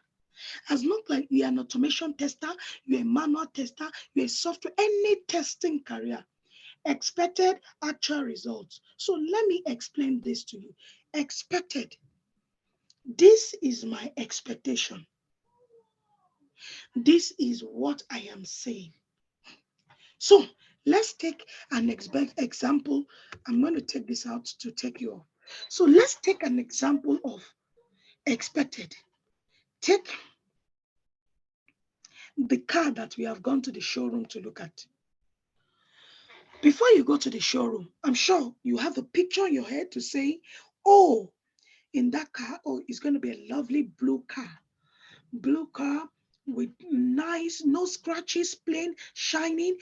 As long like you're an automation tester, you're a manual tester, you're a software, any testing career, expected actual results. So let me explain this to you. Expected. This is my expectation. This is what I am saying. So let's take an example. I'm going to take this out to take you off. So let's take an example of expected. Take the car that we have gone to the showroom to look at. Before you go to the showroom, I'm sure you have a picture in your head to say, oh, in that car, oh, it's going to be a lovely blue car. Blue car with nice, no scratches, plain, shining,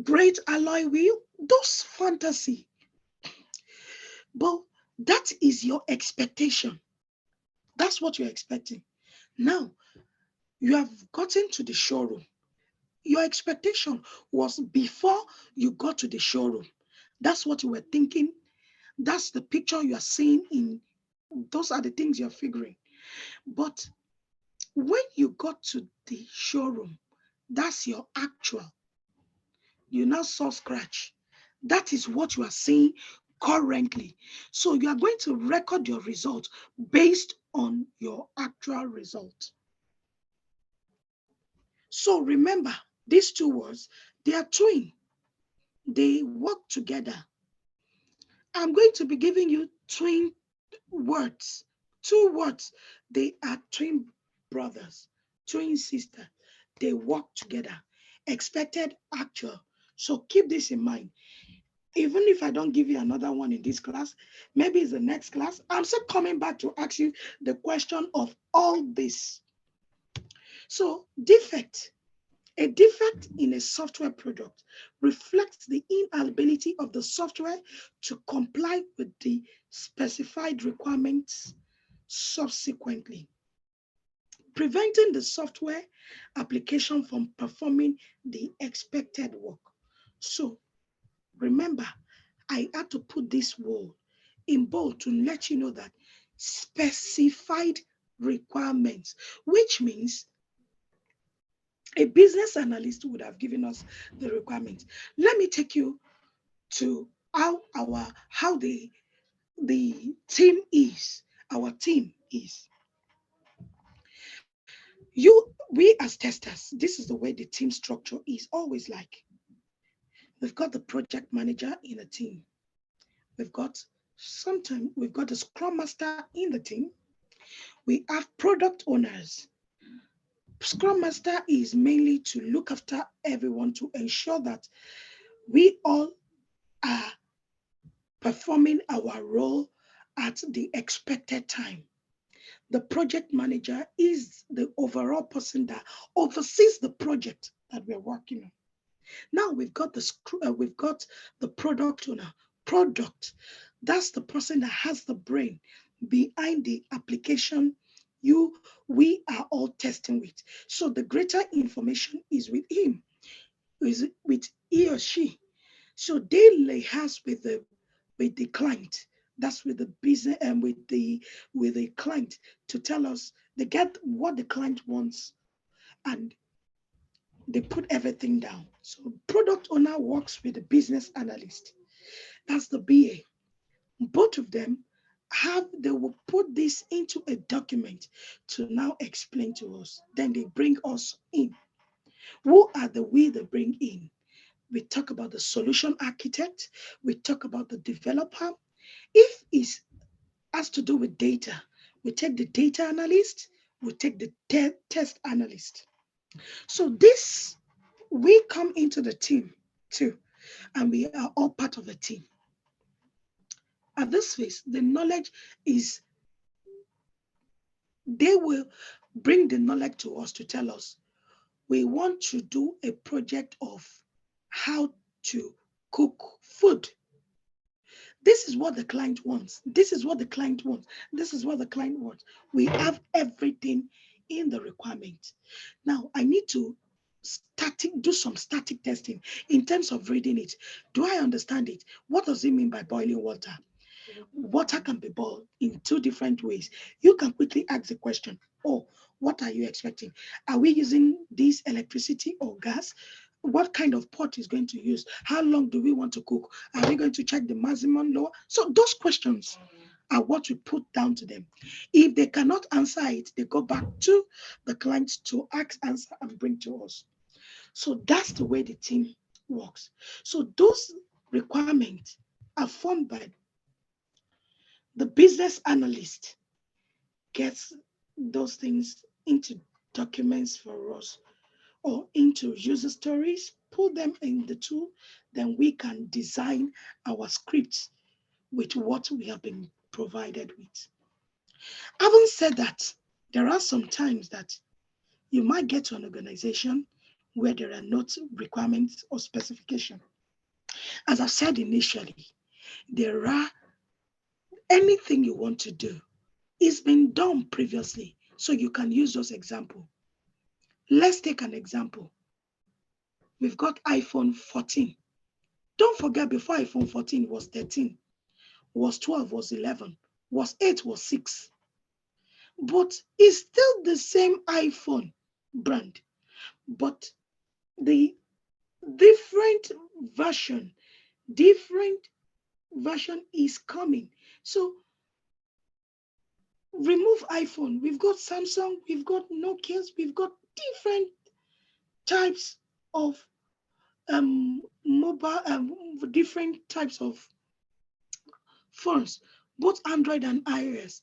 great alloy wheel. Those fantasy. But that is your expectation. That's what you're expecting. Now, you have gotten to the showroom. Your expectation was before you got to the showroom. That's what you were thinking. That's the picture you are seeing in, those are the things you're figuring. But when you got to the showroom, that's your actual. You now saw scratch. That is what you are seeing currently. So you are going to record your results based on your actual result. So remember, these two words, they are twin. They work together. I'm going to be giving you twin words. Two words. They are twin brothers, twin sisters. They work together. Expected, actual. So keep this in mind. Even if I don't give you another one in this class, maybe it's the next class, I'm still coming back to ask you the question of all this. So defect. A defect in a software product reflects the inability of the software to comply with the specified requirements subsequently, preventing the software application from performing the expected work. So remember, I had to put this word in bold to let you know that specified requirements, which means a business analyst would have given us the requirements. Let me take you to how the team is. Our team is. We as testers, this is the way the team structure is always like. We've got the project manager in a team. Sometimes we've got a scrum master in the team. We have product owners. Scrum master is mainly to look after everyone to ensure that we all are performing our role at the expected time. The project manager is the overall person that oversees the project that we're working on. Now we've got the product owner. Product, that's the person that has the brain, behind the application we are all testing with. So the greater information is with him, is with he or she. So they liaise with the client. That's with the business and with the client to tell us they get what the client wants and they put everything down. So product owner works with the business analyst. That's the BA. Both of them they will put this into a document to now explain to us. Then they bring us in. Who are they bring in? We talk about the solution architect. We talk about the developer. If it has to do with data, we take the data analyst, we take the test analyst. So this, we come into the team too, and we are all part of the team. At this phase, the knowledge is, they will bring the knowledge to us to tell us, we want to do a project of how to cook food. This is what the client wants. This is what the client wants. This is what the client wants. We have everything in the requirement. Now, I need to do some static testing in terms of reading it. Do I understand it? What does it mean by boiling water? Water can be boiled in two different ways. You can quickly ask the question, oh, what are you expecting? Are we using this electricity or gas? What kind of pot is going to use? How long do we want to cook? Are we going to check the maximum lower? So those questions are what we put down to them. If they cannot answer it, they go back to the client to ask, answer, and bring to us. So that's the way the team works. So those requirements are formed by the business analyst, gets those things into documents for us or into user stories, put them in the tool, then we can design our scripts with what we have been provided with. Having said that, there are some times that you might get to an organization where there are not requirements or specification. As I said initially, there are anything you want to do, it's been done previously, so you can use those examples. Let's take an example. We've got iPhone 14. Don't forget, before iPhone 14 was 13, was 12, was 11, was 8, was 6. But it's still the same iPhone brand, but the different version, different version is coming. So remove iPhone. We've got Samsung, we've got Nokias, we've got different types of mobile, different types of phones, both Android and iOS.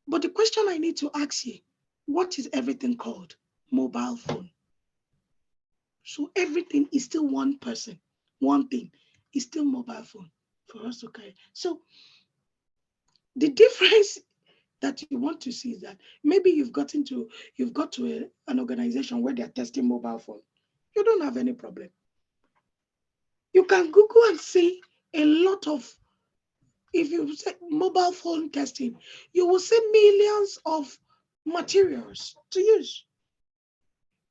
But the question I need to ask you, what is everything called? Mobile phone. So everything is still one person, one thing is still mobile phone for us to carry. So the difference that you want to see is that maybe you've got to an organization where they're testing mobile phone. You don't have any problem. You can Google and see a lot of, if you say mobile phone testing, you will see millions of materials to use.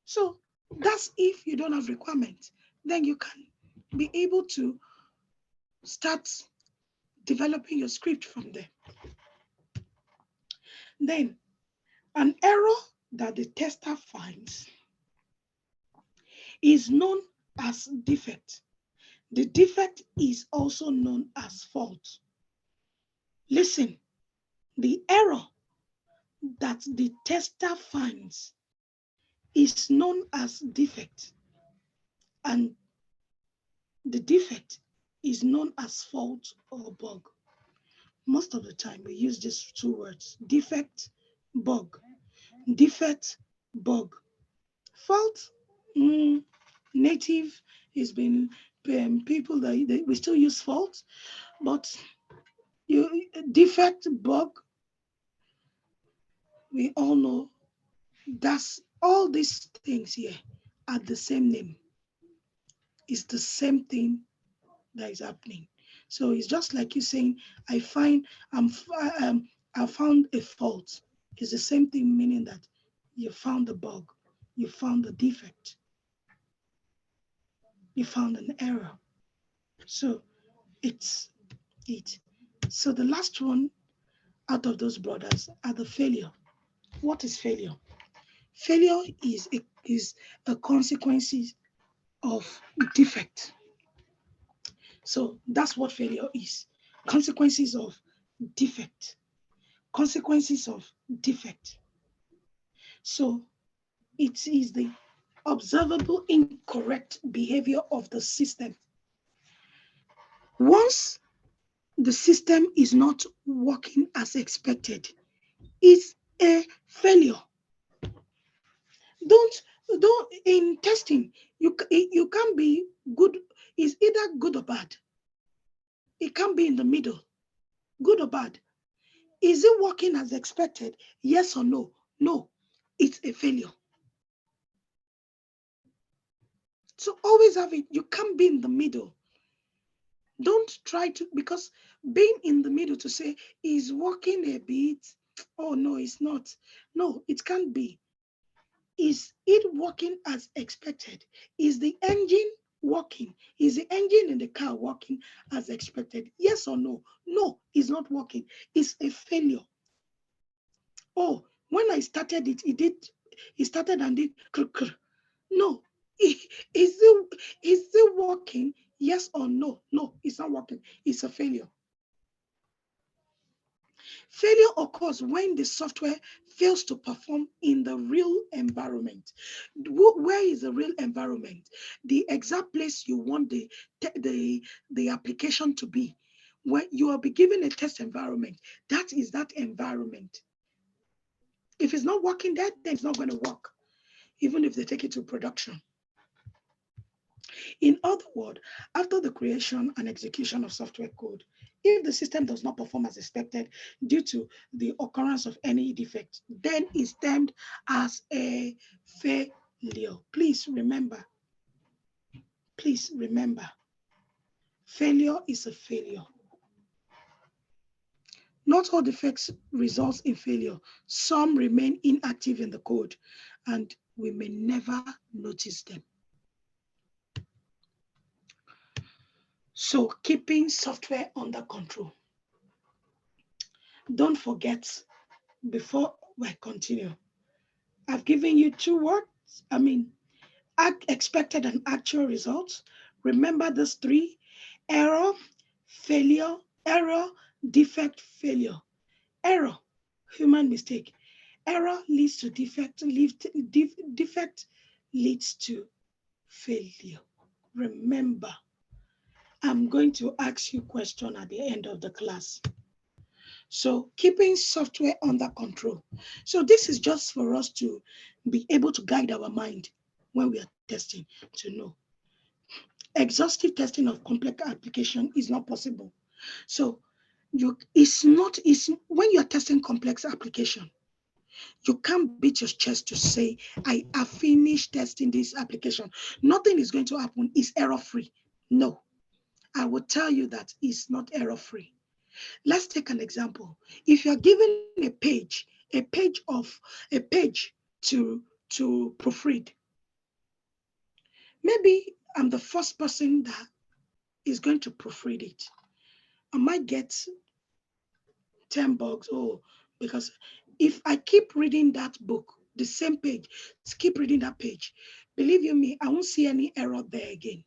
So that's if you don't have requirements, then you can be able to start developing your script from there. Then an error that the tester finds is known as defect. The defect is also known as fault. Listen, the error that the tester finds is known as defect, and the defect is known as fault or bug. Most of the time we use these two words, defect, bug. Defect, bug. Fault, native has been people that we still use fault, but defect, bug, we all know that's all these things here are the same name. It's the same thing that is happening. So it's just like you saying, I find I found a fault. It's the same thing, meaning that you found the bug, you found the defect, you found an error. So it's it. So the last one out of those brothers are the failure. What is failure? Failure is a consequence of defect. So that's what failure is. Consequences of defect. Consequences of defect. So it is the observable incorrect behavior of the system. Once the system is not working as expected, it's a failure. Don't in testing, you can't be good. It's either good or bad. It can't be in the middle, good or bad. Is it working as expected? Yes or no? No, it's a failure. So always have it. You can't be in the middle. Don't try to, because being in the middle to say is working a bit. Oh no, it's not. No, it can't be. Is it working as expected? Is the engine working? Is the engine in the car working as expected? Yes or no? No, it's not working. It's a failure. Oh, when I started it, it started and did. No, is it working? Yes or no? No, it's not working. It's a failure. Failure occurs when the software fails to perform in the real environment. Where is the real environment? The exact place you want the application to be. When you will be given a test environment, that is that environment. If it's not working there, then it's not going to work, even if they take it to production. In other words, after the creation and execution of software code, if the system does not perform as expected due to the occurrence of any defect, then it's termed as a failure. Please remember, failure is a failure. Not all defects result in failure. Some remain inactive in the code, and we may never notice them. So keeping software under control. Don't forget, before I continue, I've given you two words. Expected and actual results. Remember these three: error, failure, error, defect, failure. Error, human mistake. Error leads to defect, defect leads to failure. Remember, I'm going to ask you a question at the end of the class. So keeping software under control. So this is just for us to be able to guide our mind when we are testing, to know. Exhaustive testing of complex application is not possible. So when you're testing complex application, you can't beat your chest to say, I have finished testing this application. Nothing is going to happen. It's error-free. No, I will tell you that it's not error-free. Let's take an example. If you're given a page to proofread, maybe I'm the first person that is going to proofread it. I might get 10 bucks. Oh, because if I keep reading that book, the same page, keep reading that page, believe you me, I won't see any error there again.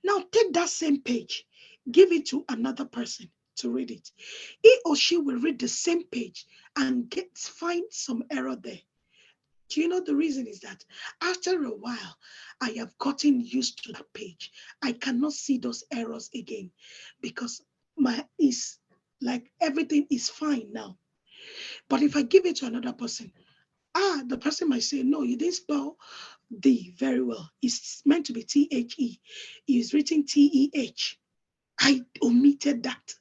Now take that same page, give it to another person to read it. He or she will read the same page and find some error there. Do you know the reason is that after a while, I have gotten used to that page. I cannot see those errors again because everything is fine now. But if I give it to another person, the person might say, no, you didn't spell D very well. It's meant to be THE. It's written TEH. I omitted that.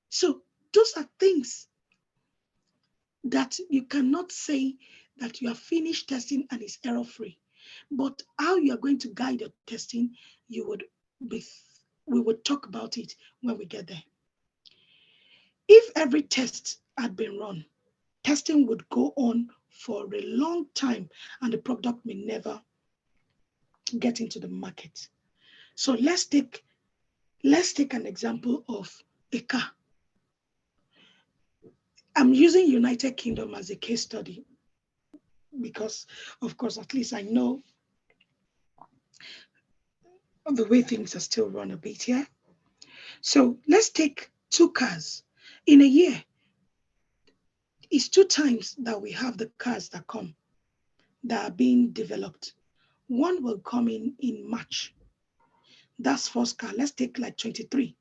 So those are things that you cannot say that you have finished testing and it's error-free. But how you are going to guide your testing, we would talk about it when we get there. If every test had been run, testing would go on for a long time and the product may never get into the market. So let's take an example of a car. I'm using United Kingdom as a case study because, of course, at least I know the way things are still run a bit here. So let's take 2 cars. In a year, it's 2 times that we have the cars that come, that are being developed. One will come in March. That's first car. Let's take like 23.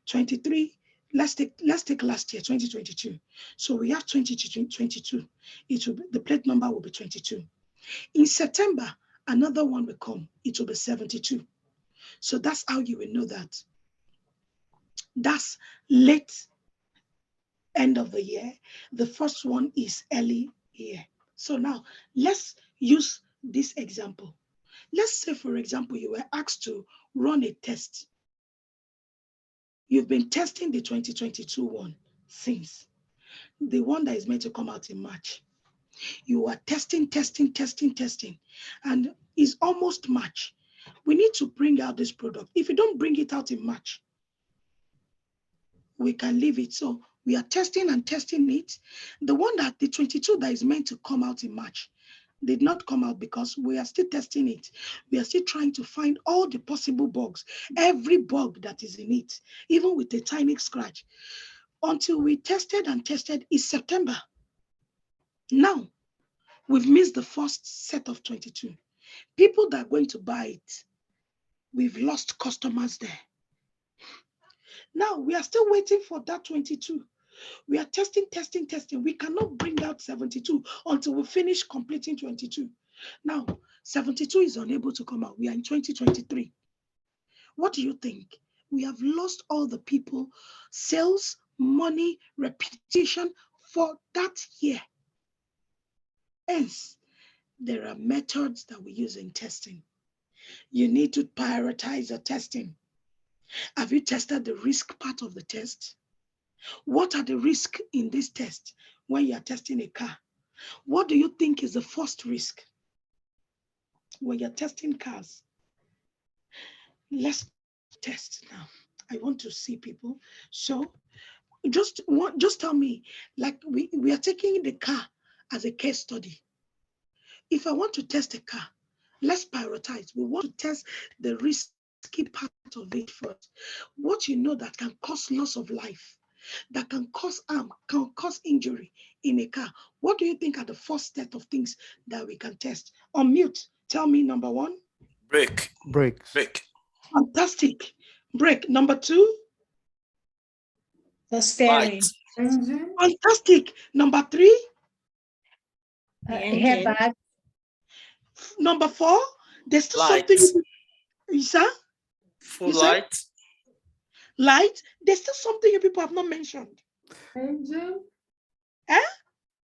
23, let's take last year, 2022. So we have 2022. The plate number will be 22. In September, another one will come. It will be 72. So that's how you will know that that's late end of the year. The first one is early year. So now let's use this example. Let's say, for example, you were asked to run a test. You've been testing the 2022 one since the one that is meant to come out in March. You are testing, and it's almost March. We need to bring out this product. If you don't bring it out in March, we can leave it. So we are testing it. The one that the 22 that is meant to come out in March did not come out because we are still testing it. We are still trying to find all the possible bugs, every bug that is in it, even with a tiny scratch. Until we tested is September. Now, we've missed the first set of 22. People that are going to buy it, we've lost customers there. Now, we are still waiting for that 22. We are testing. We cannot bring out 72 until we finish completing 22. Now, 72 is unable to come out. We are in 2023. What do you think? We have lost all the people, sales, money, reputation for that year. Hence, there are methods that we use in testing. You need to prioritize your testing. Have you tested the risk part of the test? What are the risks in this test when you are testing a car? What do you think is the first risk when you're testing cars? Let's test now. I want to see people. So just tell me, like we are taking the car as a case study. If I want to test a car, let's prioritize. We want to test the risky part of it first. What you know that can cause loss of life, that can cause harm, can cause injury in a car. What do you think are the first set of things that we can test? Unmute. Tell me number 1. Brake. Brakes. Brake. Fantastic. Brake. Number 2. The steering. Engine. Fantastic. Number 3. Airbag. Number 4. There's still Light. something. Sir? Full You said? light. Light. There's still something you people have not mentioned. Engine. Eh?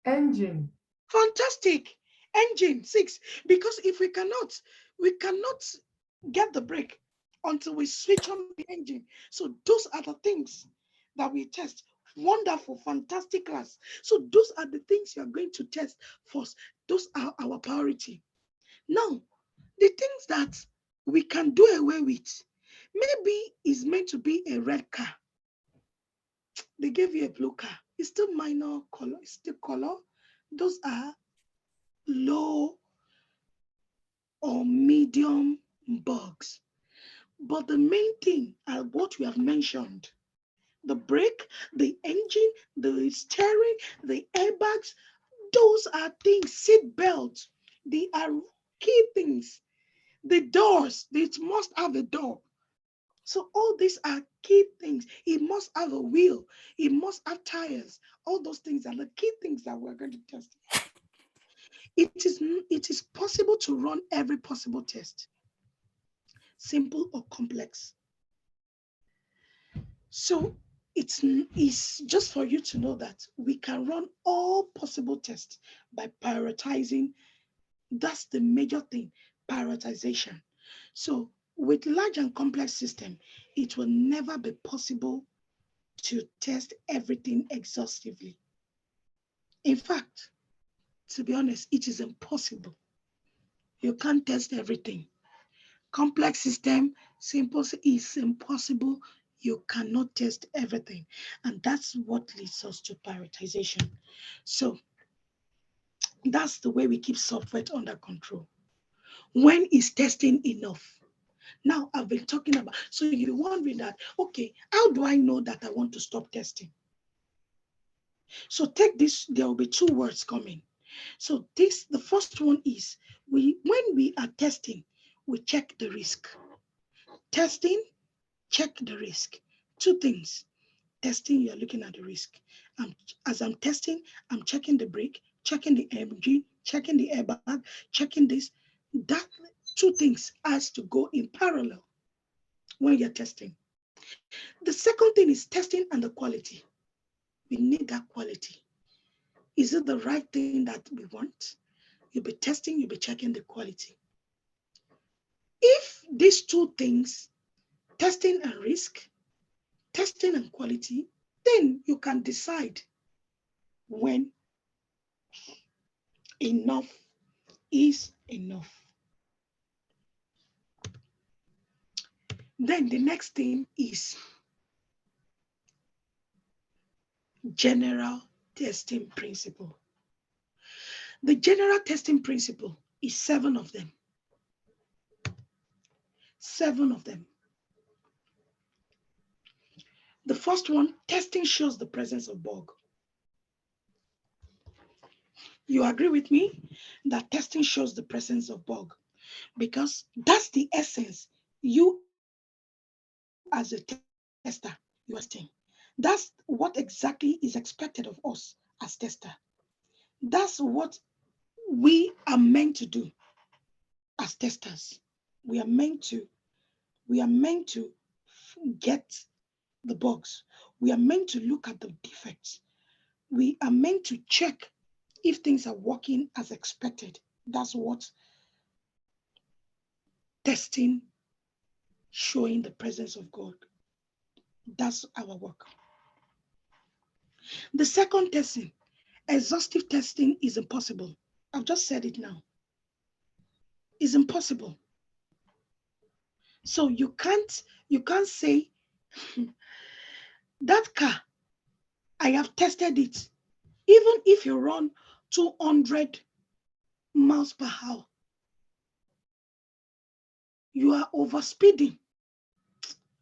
Engine. Fantastic. Engine 6. Because if we cannot get the brake until we switch on the engine. So those are the things that we test. Wonderful, fantastic class. So those are the things you are going to test first. Those are our priority. Now, the things that we can do away with, maybe is meant to be a red car. They gave you a blue car. It's still minor color. It's still color. Those are low or medium bugs. But the main thing are what we have mentioned. The brake, the engine, the steering, the airbags, those are things, seat belts, they are key things. The doors, it must have a door. So all these are key things. It must have a wheel. It must have tires. All those things are the key things that we're going to test. It is possible to run every possible test, simple or complex. So it's just for you to know that we can run all possible tests by prioritizing. That's the major thing, prioritization. So with large and complex system, it will never be possible to test everything exhaustively. In fact, to be honest, it is impossible. You can't test everything. Complex system, simple is impossible. You cannot test everything. And that's what leads us to prioritization. So that's the way we keep software under control. When is testing enough? Now I've been talking about, so you're wondering that, okay, how do I know that I want to stop testing? So take this, there will be two words coming. So this, the first one is, when we are testing, we check the risk. Testing, check the risk. Two things. Testing, you're looking at the risk. As I'm testing, I'm checking the brake, checking the engine, checking the airbag, checking this. That two things has to go in parallel when you're testing. The second thing is testing and the quality. We need that quality. Is it the right thing that we want? You'll be testing, you'll be checking the quality. If these two things, testing and risk, testing and quality, then you can decide when enough is enough. Then the next thing is general testing principle. The general testing principle is 7 of them. 7 of them. The first one, testing shows the presence of bug. You agree with me that testing shows the presence of bug, because that's the essence. You as a tester, you are testing. That's what exactly is expected of us as tester. That's what we are meant to do as testers. We are meant to get the bugs. We are meant to look at the defects. We are meant to check if things are working as expected. That's what testing, showing the presence of God. That's our work. The second testing, exhaustive testing, is impossible. I've just said it now. It's impossible. So you can't say that car, I have tested it. Even if you run 200 miles per hour, you are overspeeding.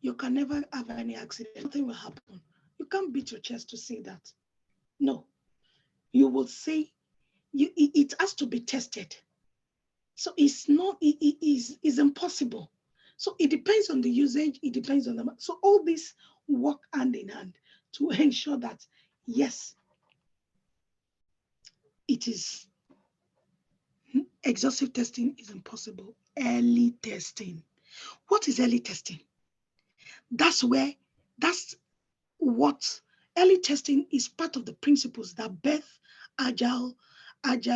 You can never have any accident. Nothing will happen. You can't beat your chest to say that. No. You will say it has to be tested. So it's not, it is impossible. So it depends on the usage, it depends on the, so all this work hand in hand to ensure that, yes, it is, exhaustive testing is impossible. Early testing. What is early testing? That's what early testing is, part of the principles that birth agile as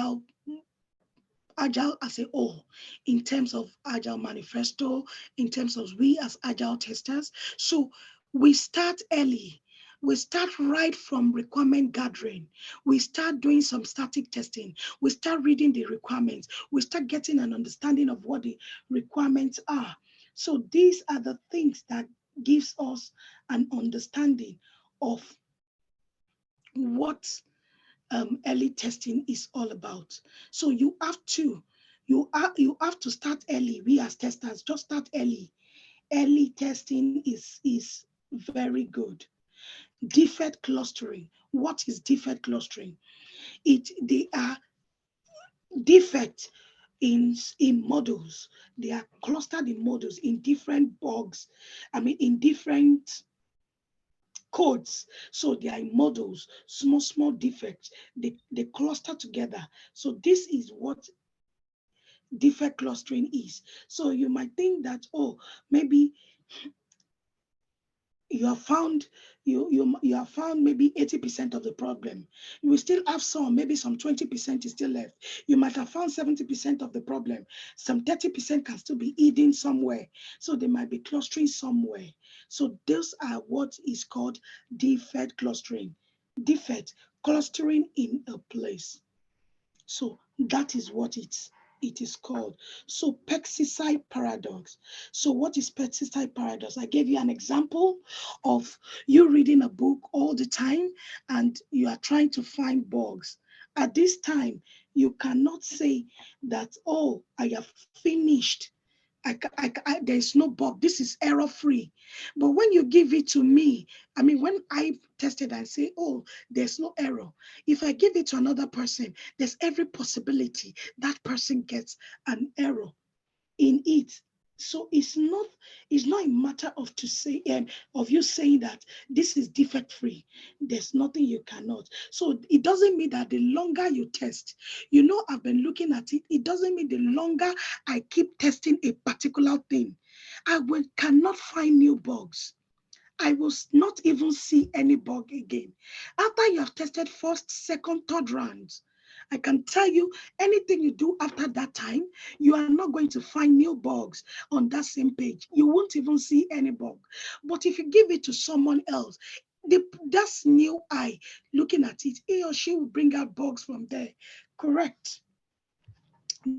a whole, in terms of Agile Manifesto, in terms of we as Agile testers. So we start early. We start right from requirement gathering. We start doing some static testing. We start reading the requirements. We start getting an understanding of what the requirements are. So these are the things that gives us an understanding of what early testing is all about. So you have to start early. We as testers just start early. Early testing is very good. Defect clustering. What is defect clustering? They are defects in models. They are clustered in models, in different bugs. In different codes. So they are in models, small defects. They cluster together. So this is what defect clustering is. So you might think that, oh, maybe you have found maybe 80% of the problem. You will still have some, maybe some 20% is still left. You might have found 70% of the problem. Some 30% can still be hidden somewhere. So they might be clustering somewhere. So those are what is called defect clustering. defect clustering in a place. So that is what it is called. So pesticide paradox. So what is pesticide paradox? I gave you an example of you reading a book all the time and you are trying to find bugs. At this time, you cannot say that, oh, I have finished. There's no bug. This is error free. But when you give it to me, I mean, when I tested and say, oh, there's no error. If I give it to another person, there's every possibility that person gets an error in it. So it's not a matter of to say of you saying that this is defect free. There's nothing you cannot. So it doesn't mean that the longer you test, I've been looking at it. It doesn't mean the longer I keep testing a particular thing, cannot find new bugs. I will not even see any bug again. After you have tested first, second, third rounds, I can tell you anything you do after that time, you are not going to find new bugs on that same page. You won't even see any bug. But if you give it to someone else, that's new eye looking at it, he or she will bring out bugs from there. Correct.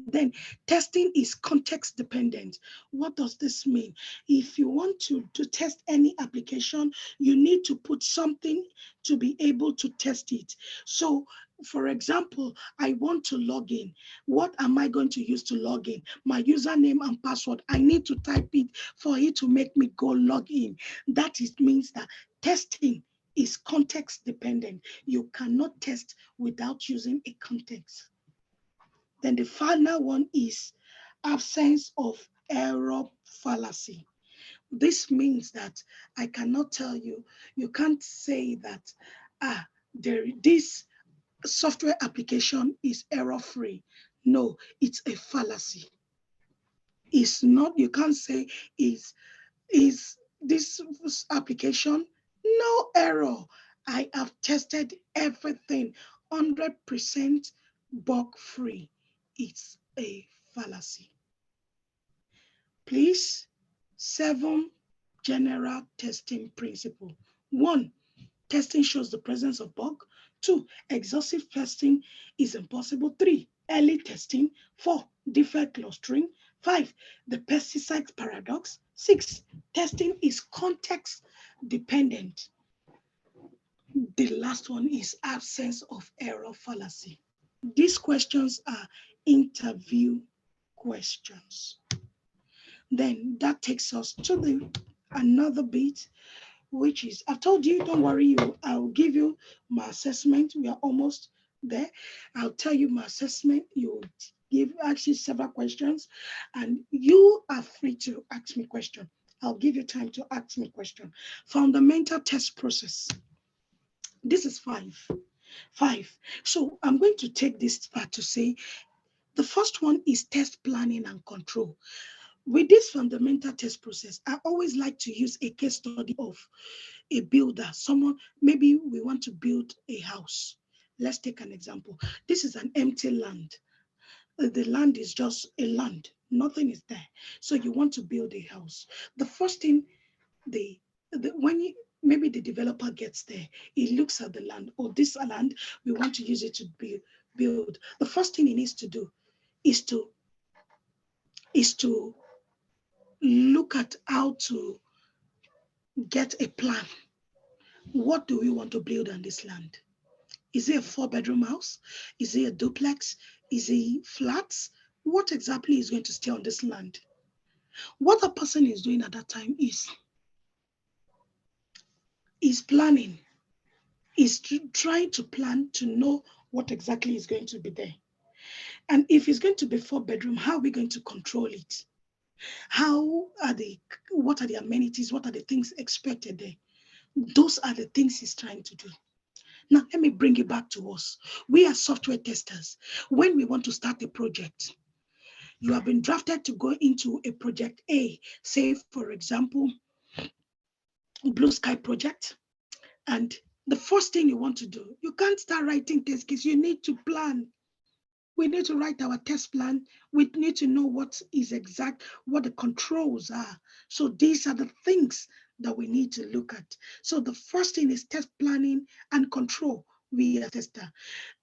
Then testing is context dependent. What does this mean? If you want to test any application, you need to put something to be able to test it. So, for example, I want to log in. What am I going to use to log in? My username and password. I need to type it for it to make me go log in. That means that testing is context dependent. You cannot test without using a context. Then the final one is absence of error fallacy. This means that I cannot tell you, you can't say that this software application is error free. No, it's a fallacy. It's not, you can't say is this application no error. I have tested everything 100% bug free. It's a fallacy. Please, 7 general testing principle. 1, testing shows the presence of bug. 2, exhaustive testing is impossible. 3, early testing. 4, defect clustering. 5, the pesticide paradox. 6, testing is context dependent. The last one is absence of error fallacy. These questions are interview questions. Then that takes us to another bit, which is, I've told you, don't worry, I'll give you my assessment. We are almost there. I'll tell you my assessment. You ask you several questions, and you are free to ask me questions. I'll give you time to ask me questions. Fundamental test process. This is 5. So I'm going to take this part to say the first one is test planning and control. With this fundamental test process, I always like to use a case study of a builder, someone, maybe we want to build a house. Let's take an example. This is an empty land. The land is just a land, nothing is there. So you want to build a house. The first thing, maybe the developer gets there, he looks at the land, or this land, we want to use it to build. The first thing he needs to do is to look at how to get a plan. What do we want to build on this land? Is it a 4-bedroom house? Is it a duplex? Is it flats? What exactly is going to stay on this land? What a person is doing at that time is planning, is trying to plan to know what exactly is going to be there. And if it's going to be 4-bedroom, how are we going to control it? What are the amenities? What are the things expected there? Those are the things he's trying to do. Now, let me bring it back to us. We are software testers. When we want to start a project, you have been drafted to go into a project A, say, for example, Blue Sky project. And the first thing you want to do, you can't start writing test case. You need to plan. We need to write our test plan. We need to know what the controls are. So these are the things that we need to look at. So the first thing is test planning and control. We are tester.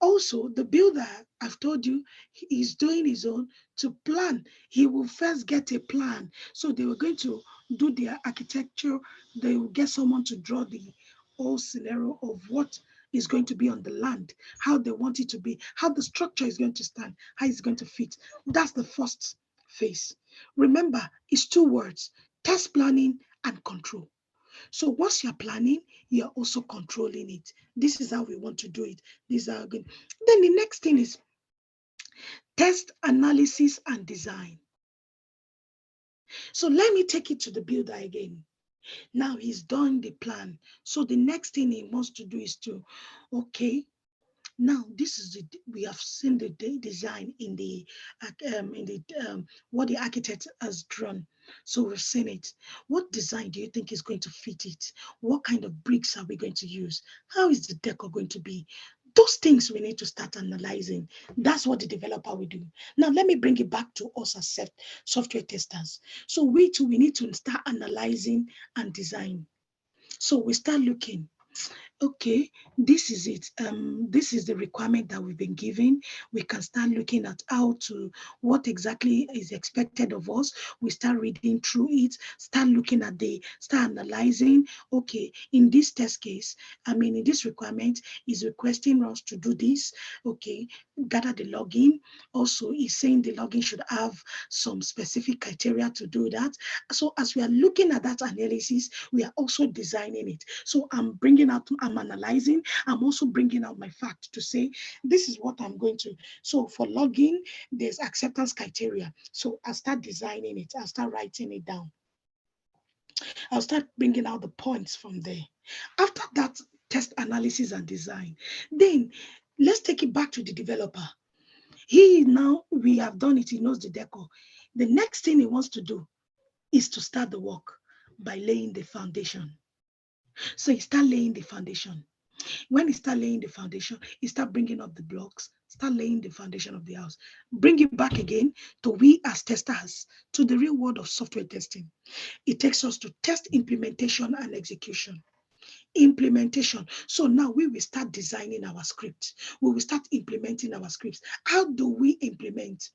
Also, the builder, I've told you, he's doing his own to plan. He will first get a plan. So they were going to do their architecture. They will get someone to draw the whole scenario of what is going to be on the land, how they want it to be, how the structure is going to stand, how it's going to fit. That's the first phase. Remember, it's 2 words: test planning and control. So once you're planning, you're also controlling it. This is how we want to do it. These are good. Then the next thing is test analysis and design. So let me take it to the builder again. Now he's done the plan. So the next thing he wants to do is to, okay, now this is we have seen the design in the what the architect has drawn. So we've seen it. What design do you think is going to fit it? What kind of bricks are we going to use? How is the decor going to be? Those things we need to start analyzing. That's what the developer will do. Now let me bring it back to us as software testers. So we too, we need to start analyzing and design. So we start looking. Okay, this is it. This is the requirement that we've been given. We can start looking at what exactly is expected of us. We start reading through it, start analyzing. Okay, in this test case, in this requirement, is requesting us to do this. Okay, gather the login. Also, is saying the login should have some specific criteria to do that. So as we are looking at that analysis, we are also designing it. So I'm analyzing, I'm also bringing out my fact to say, this is what I'm going to. So for login, there's acceptance criteria. So I'll start designing it. I'll start writing it down. I'll start bringing out the points from there. After that test analysis and design, then let's take it back to the developer. We have done it, he knows the decor. The next thing he wants to do is to start the work by laying the foundation. So he start laying the foundation. When he start laying the foundation, he start bringing up the blocks, start laying the foundation of the house. Bring it back again to we as testers, to the real world of software testing. It takes us to test implementation and execution. Implementation. So now we will start designing our script. We will start implementing our scripts. How do we implement?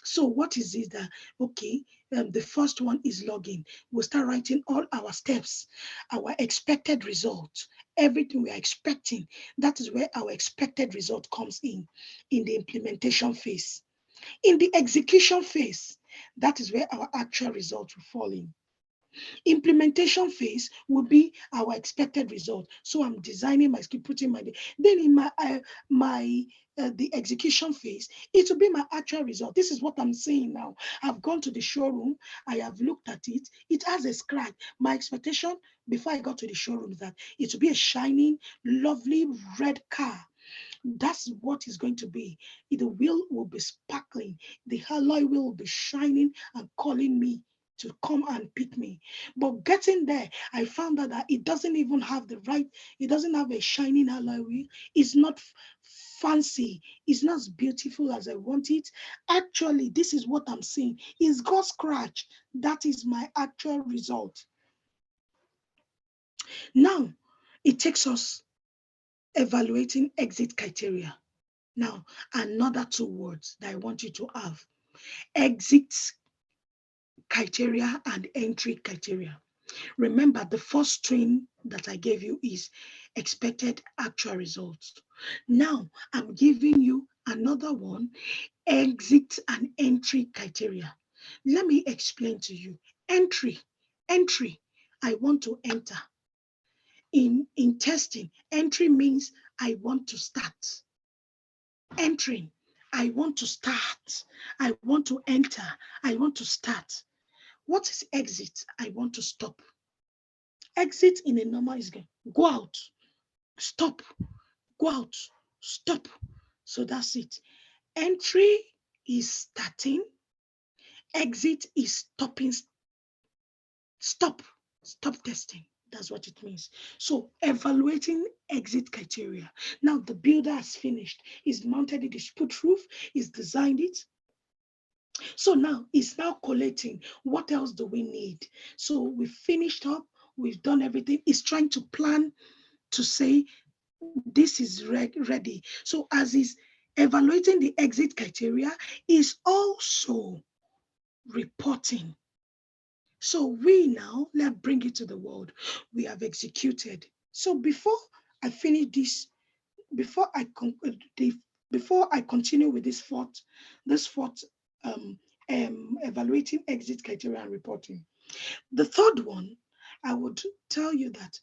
So what is it that, okay, the first one is login. We'll start writing all our steps, our expected results, everything we are expecting. That is where our expected result comes in the implementation phase. In the execution phase, that is where our actual result will fall in. Implementation phase will be our expected result. So I'm designing my script, putting then in the execution phase, it will be my actual result. This is what I'm saying now. I've gone to the showroom, I have looked at it, it has a scratch. My expectation before I got to the showroom is that it will be a shining, lovely red car. That's what is going to be. The wheel will be sparkling, the alloy wheel will be shining and calling me to come and pick me. But getting there, I found out that it doesn't even have it doesn't have a shining alloy wheel. It's not fancy. It's not as beautiful as I want it. Actually, this is what I'm seeing. It's got scratch. That is my actual result. Now, it takes us evaluating exit criteria. Now, another 2 words that I want you to have: exit criteria and entry criteria. Remember, the first string that I gave you is expected actual results. Now, I'm giving you another one: exit and entry criteria. Let me explain to you. Entry, I want to enter. In testing, entry means I want to start. Entering, I want to start. I want to enter. I want to start. What is exit? I want to stop. Exit in a normal is go out, stop, go out, stop. So that's it. Entry is starting. Exit is stopping. Stop testing. That's what it means. So evaluating exit criteria. Now the builder has finished. He's mounted it, he's put roof, he's designed it. So now it's now collating. What else do we need? So we finished up we've done everything. It's trying to plan to say this is ready. So as is evaluating the exit criteria, is also reporting. So we now, let's bring it to the world. We have executed. So before I finish this, before I continue with this fourth evaluating exit criteria and reporting. The third one, I would tell you that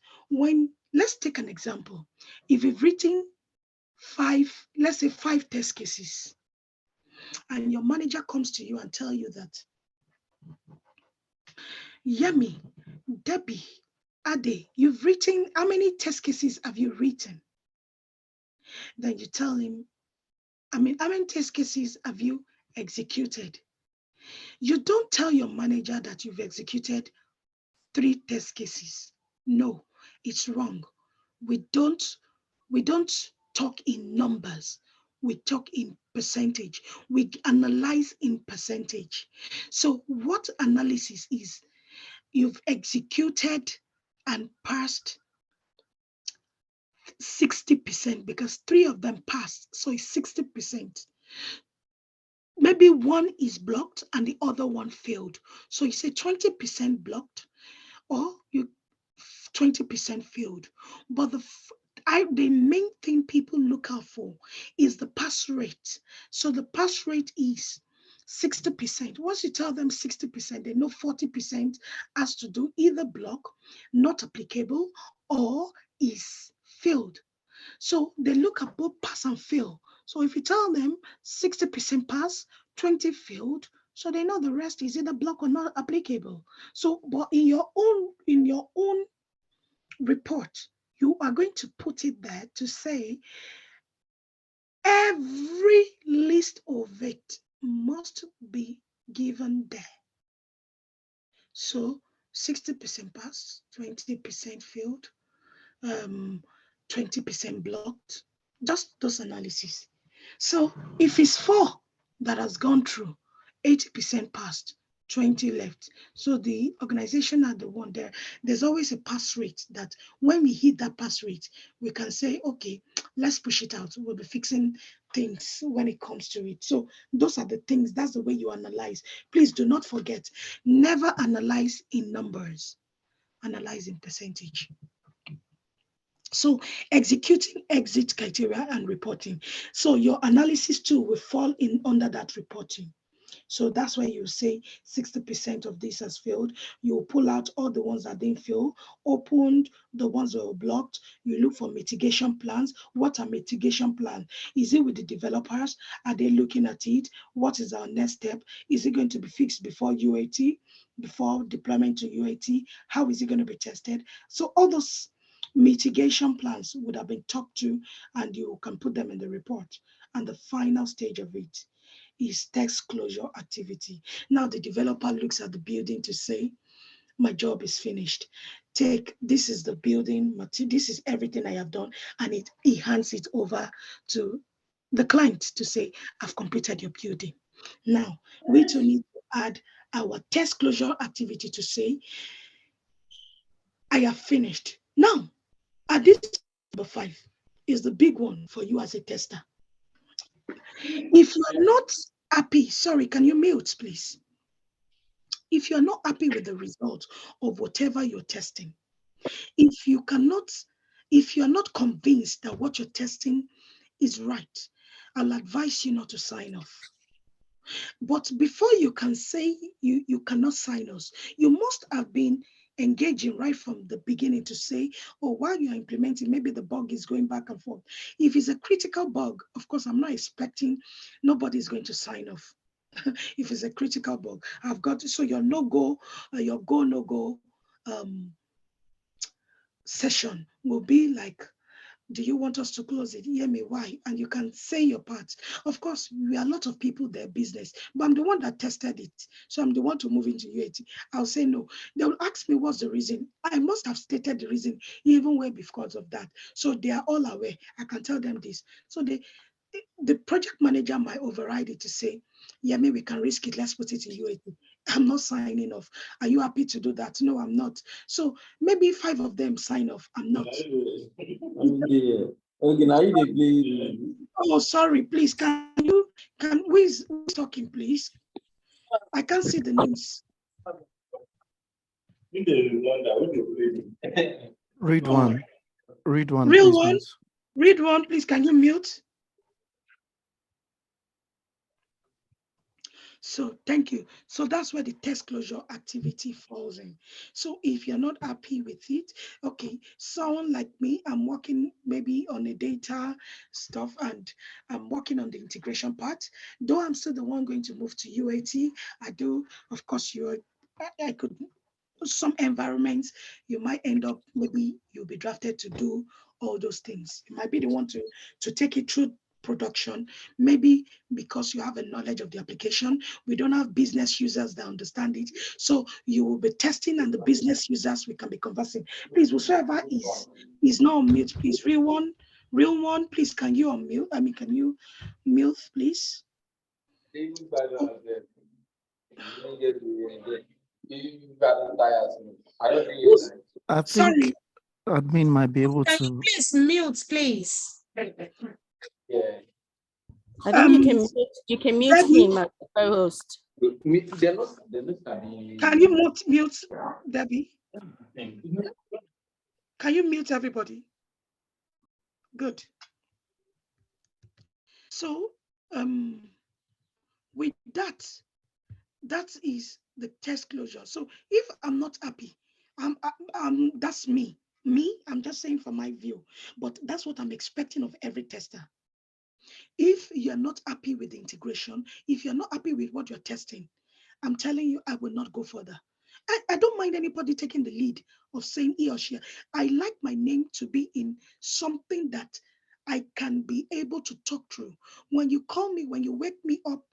let's take an example. If you've written let's say five test cases, and your manager comes to you and tell you that, Yemi, Debbie, Ade, you've written, how many test cases have you written? Then you tell him, how many test cases have you executed? You don't tell your manager that you've executed 3 test cases. No, it's wrong. We don't talk in numbers. We talk in percentage. We analyze in percentage. So what analysis is? You've executed and passed 60% because 3 of them passed. So it's 60%. Maybe one is blocked and the other one failed. So you say 20% blocked or you 20% failed. But the main thing people look out for is the pass rate. So the pass rate is 60%. Once you tell them 60%, they know 40% has to do either block, not applicable, or is failed. So they look at both pass and fail. So if you tell them 60% pass, 20 failed, so they know the rest is either block or not applicable. So, but in your own report, you are going to put it there to say every list of it must be given there. So 60% pass, 20% failed, 20% blocked, just those analyses. So if it's 4 that has gone through, 80% passed, 20 left. So the organization are the one there. There's always a pass rate that when we hit that pass rate, we can say, okay, let's push it out. We'll be fixing things when it comes to it. So those are the things, that's the way you analyze. Please do not forget, never analyze in numbers, analyze in percentage. So executing exit criteria and reporting. So your analysis too will fall in under that reporting. So that's why you say 60% of this has failed. You pull out all the ones that didn't fail, opened the ones that were blocked. You look for mitigation plans. What are mitigation plans? Is it with the developers? Are they looking at it? What is our next step? Is it going to be fixed before UAT, before deployment to UAT? How is it going to be tested? So all those mitigation plans would have been talked to, and you can put them in the report. And the final stage of it is text closure activity. Now the developer looks at the building to say, my job is finished. This is the building, this is everything I have done, and he hands it over to the client to say, I've completed your building. Now, we too need to add our test closure activity to say, I have finished. Now, at this number 5 is the big one for you as a tester. If you are not happy, sorry, can you mute, please? If you're not happy with the result of whatever you're testing, if you're not convinced that what you're testing is right, I'll advise you not to sign off. But before you can say you cannot sign us, you must have been engaging right from the beginning to say, oh, while you're implementing, maybe the bug is going back and forth. If it's a critical bug, of course, I'm not expecting nobody's going to sign off. If it's a critical bug, I've got so your no-go session will be like, do you want us to close it? Hear me, why? And you can say your part. Of course, we are a lot of people, their business, but I'm the one that tested it. So I'm the one to move into UAT. I'll say no. They will ask me what's the reason. I must have stated the reason even way because of that. So they are all aware. I can tell them this. So the project manager might override it to say, yeah, maybe we can risk it. Let's put it in UAT. I'm not signing off. Are you happy to do that? No, I'm not. So maybe 5 of them sign off. I'm not. Okay, now you dey play. Oh, sorry, please. Who is talking, please? I can't see the names. Read one. Read one, Real please, one? miss. Read one, please. Can you mute? So thank you. So that's where the test closure activity falls in. So if you're not happy with it, okay, someone like me, I'm working maybe on the data stuff and I'm working on the integration part. Though I'm still the one going to move to UAT, I do, of course, I could, some environments, you might end up, maybe you'll be drafted to do all those things. You might be the one to take it through production, maybe because you have a knowledge of the application. We don't have business users that understand it. So you will be testing and the business users, we can be conversing. Please, whoever is not on mute, please. Real one, please, can you unmute? I mean, can you mute, please? I think Sorry. admin might be able Can to. you please mute, please? I think you can mute Debbie? him as the co-host. Can you mute Debbie? Can you mute everybody? Good. So with that is the test closure. So if I'm not happy, that's me. I'm just saying from my view, but that's what I'm expecting of every tester. If you're not happy with the integration, if you're not happy with what you're testing, I'm telling you, I will not go further. I don't mind anybody taking the lead of saying he or she. I like my name to be in something that I can be able to talk through. When you call me, when you wake me up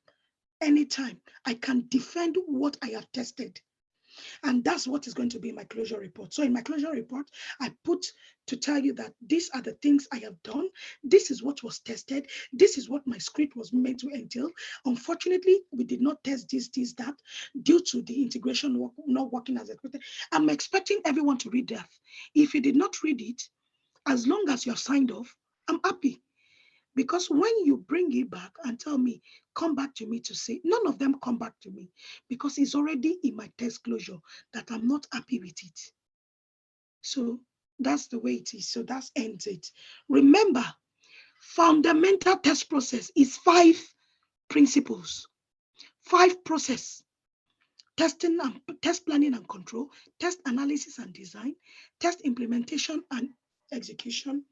anytime, I can defend what I have tested. And that's what is going to be my closure report. So in my closure report, I put to tell you that these are the things I have done. This is what was tested. This is what my script was meant to entail. Unfortunately, we did not test this, that, due to the integration not working as expected. I'm expecting everyone to read that. If you did not read it, as long as you have signed off, I'm happy. Because when you bring it back and tell me, come back to me to say, none of them come back to me because it's already in my test closure that I'm not happy with it. So that's the way it is. So that ends it. Remember, fundamental test process is 5 principles, 5 process. Testing and test planning and control, test analysis and design, test implementation and execution,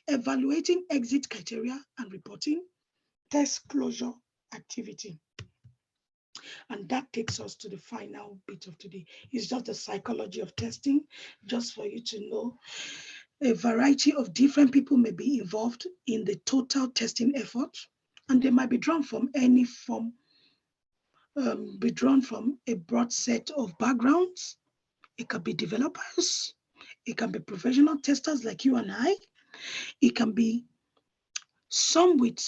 evaluating exit criteria and reporting, test closure activity. And that takes us to the final bit of today. It's just the psychology of testing, just for you to know. A variety of different people may be involved in the total testing effort, and they might be drawn from any form, be drawn from a broad set of backgrounds. It can be developers, it can be professional testers like you and I, it can be some with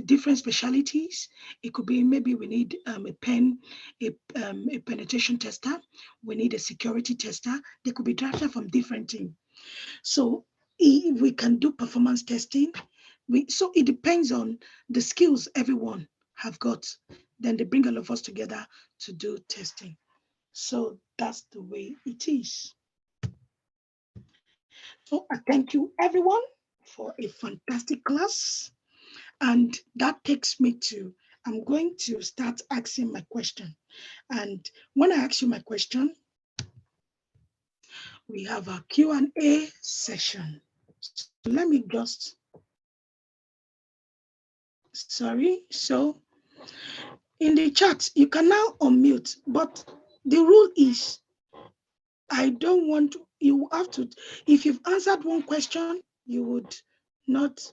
different specialities. It could be maybe we need a penetration tester, we need a security tester. They could be drafted from different teams. So we can do performance testing. So it depends on the skills everyone have got. Then they bring all of us together to do testing. So that's the way it is. So I thank you everyone for a fantastic class. And that takes me to, I'm going to start asking my question. And when I ask you my question, we have a Q&A session. So let me just, so in the chat, you can now unmute, but the rule is, I don't want to, you have to, if you've answered one question, you would not,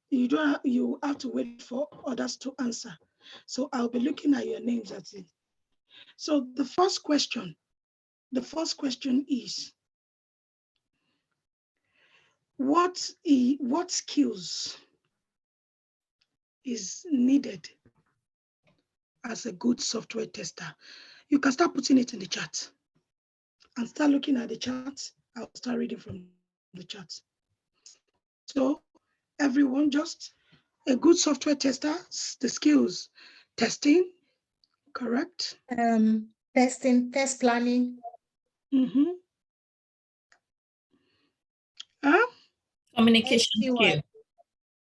you have to wait for others to answer. So I'll be looking at your names at it. So the first question is, what skills is needed as a good software tester? You can start putting it in the chat and start looking at the chat. I'll start reading from the chat. So everyone, just a good software tester, the skills, testing, correct? Testing, test planning. Mm-hmm. Huh? Communication SQL.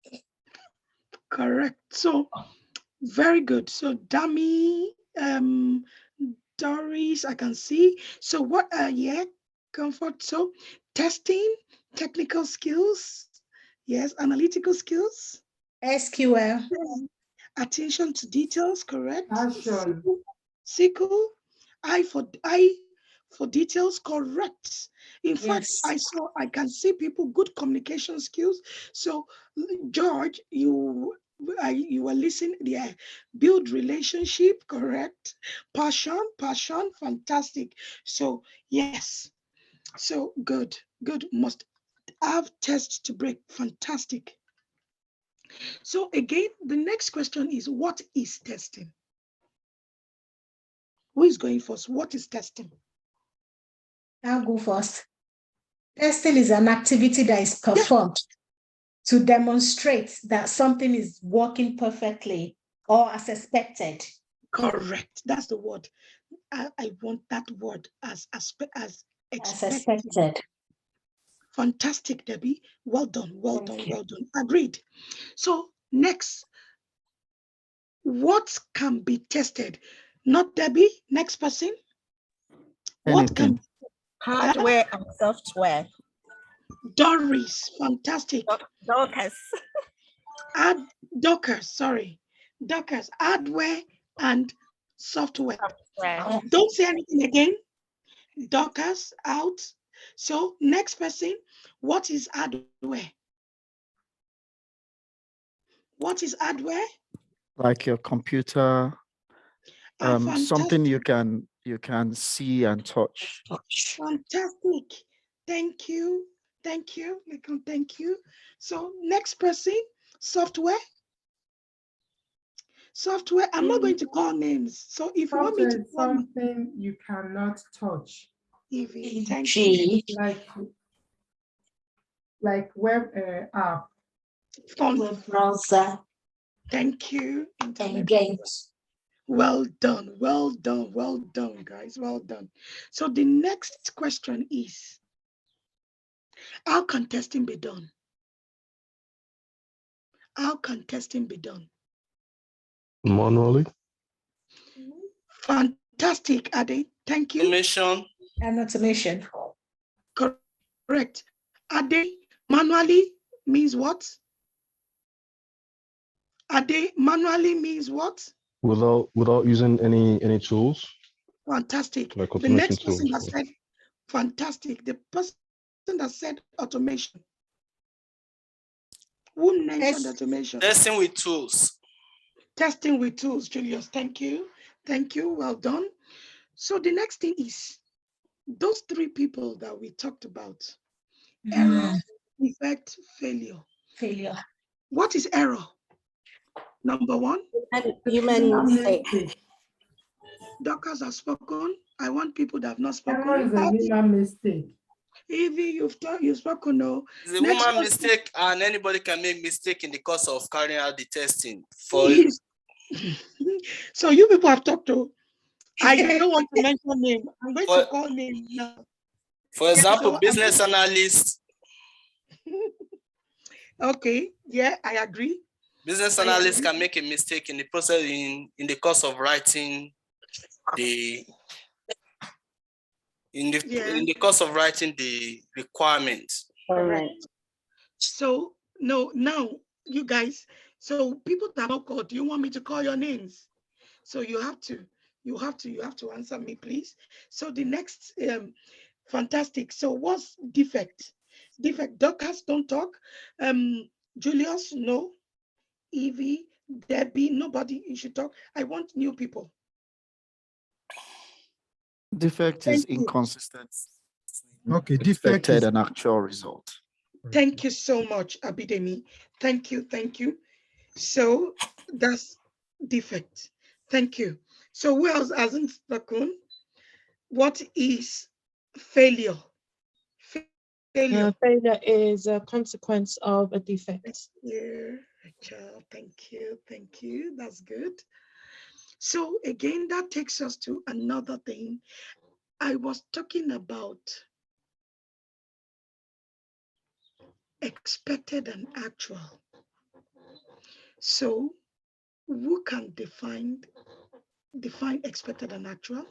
skill. Correct. So very good. So Dami, Doris, I can see. So what yeah, comfort. So testing, technical skills, yes, analytical skills, SQL. attention to details, correct? Passion. SQL, I for details, correct. In fact, Yes. I can see people good communication skills. So George, you were listening there. Build relationship, correct. Passion, fantastic. So yes, so good. Must have tests to break, fantastic. So again, the next question is, what is testing? Who is going first? What is testing? I'll go first. Testing is an activity that is performed to demonstrate that something is working perfectly or as expected. Correct. That's the word. I want that word as expected. Expected. Fantastic, Debbie. Well done. Well Thank done. you. Well done. Agreed. So next, what can be tested? Not Debbie. Next person. What can Anything. Hardware and software. Doris? Fantastic. Dorcas. Add Dockers. Sorry, Dockers. Hardware and software. Software. Don't say anything again. Dockers out. So next person, what is hardware? What is hardware? Like your computer, something Fantastic. you can see and touch. Fantastic. Thank you. Thank you. Thank you. So next person, software. Software. I'm not going to call names. So if you want me to Software is call something you cannot touch. Evie, thank you. Like web app. Web browser Thank you. and Internet. games. Well done, well done, well done, guys, well done. So the next question is, how can testing be done? How can testing be done? Manually. Fantastic, Ade. Thank you. Automation. And automation. Correct. Ade, manually means what? Ade, manually means what? Without using any tools. Fantastic. Like The automation next person tools. that said, fantastic. The person that said automation. Who mentioned automation? Testing with tools. Testing with tools, Julius. Thank you. Thank you. Well done. So the next thing is those three people that we talked about. Error, defect, failure. Failure. What is error? Number one. Human mistake. Doctors have spoken. I want people that have not spoken. Error is a human mistake. Evie, you've spoken. No. It's a human mistake, and anybody can make mistake in the course of carrying out the testing. For so you people have talked to. I don't want to mention name. I'm going to call name now. For example, So, business analyst. Okay, yeah, I agree. Business analyst can make a mistake in the process in the course of writing the in the course of writing the requirements. Correct. So no, now you guys. So people that are not called, do you want me to call your names? So you have to answer me, please. So the next, fantastic. So what's defect? Defect. Dorcas, don't talk. Julius, no. Evie, Debbie, nobody. You should talk. I want new people. Defect is inconsistent. Okay, defect is an actual result. Thank you so much, Abidemi. Thank you. So that's defect. Thank you. So who else hasn't spoken? What is failure? Failure. Failure is a consequence of a defect. Yeah, Rachel, thank you, thank you. That's good. So again, that takes us to another thing. I was talking about expected and actual. So who can define expected and actual?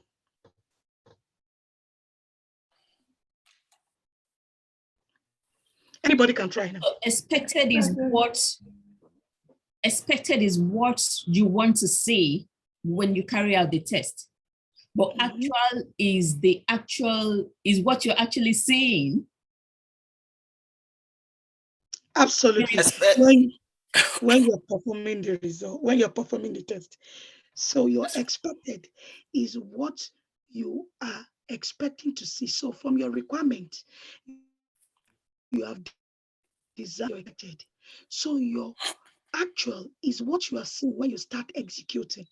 Anybody can try now. Expected is what you want to see when you carry out the test. But actual is what you're actually seeing. Absolutely. When you're performing the result, when you're performing the test. So your expected is what you are expecting to see. So from your requirement, you have designed your expected. So your actual is what you are seeing when you start executing.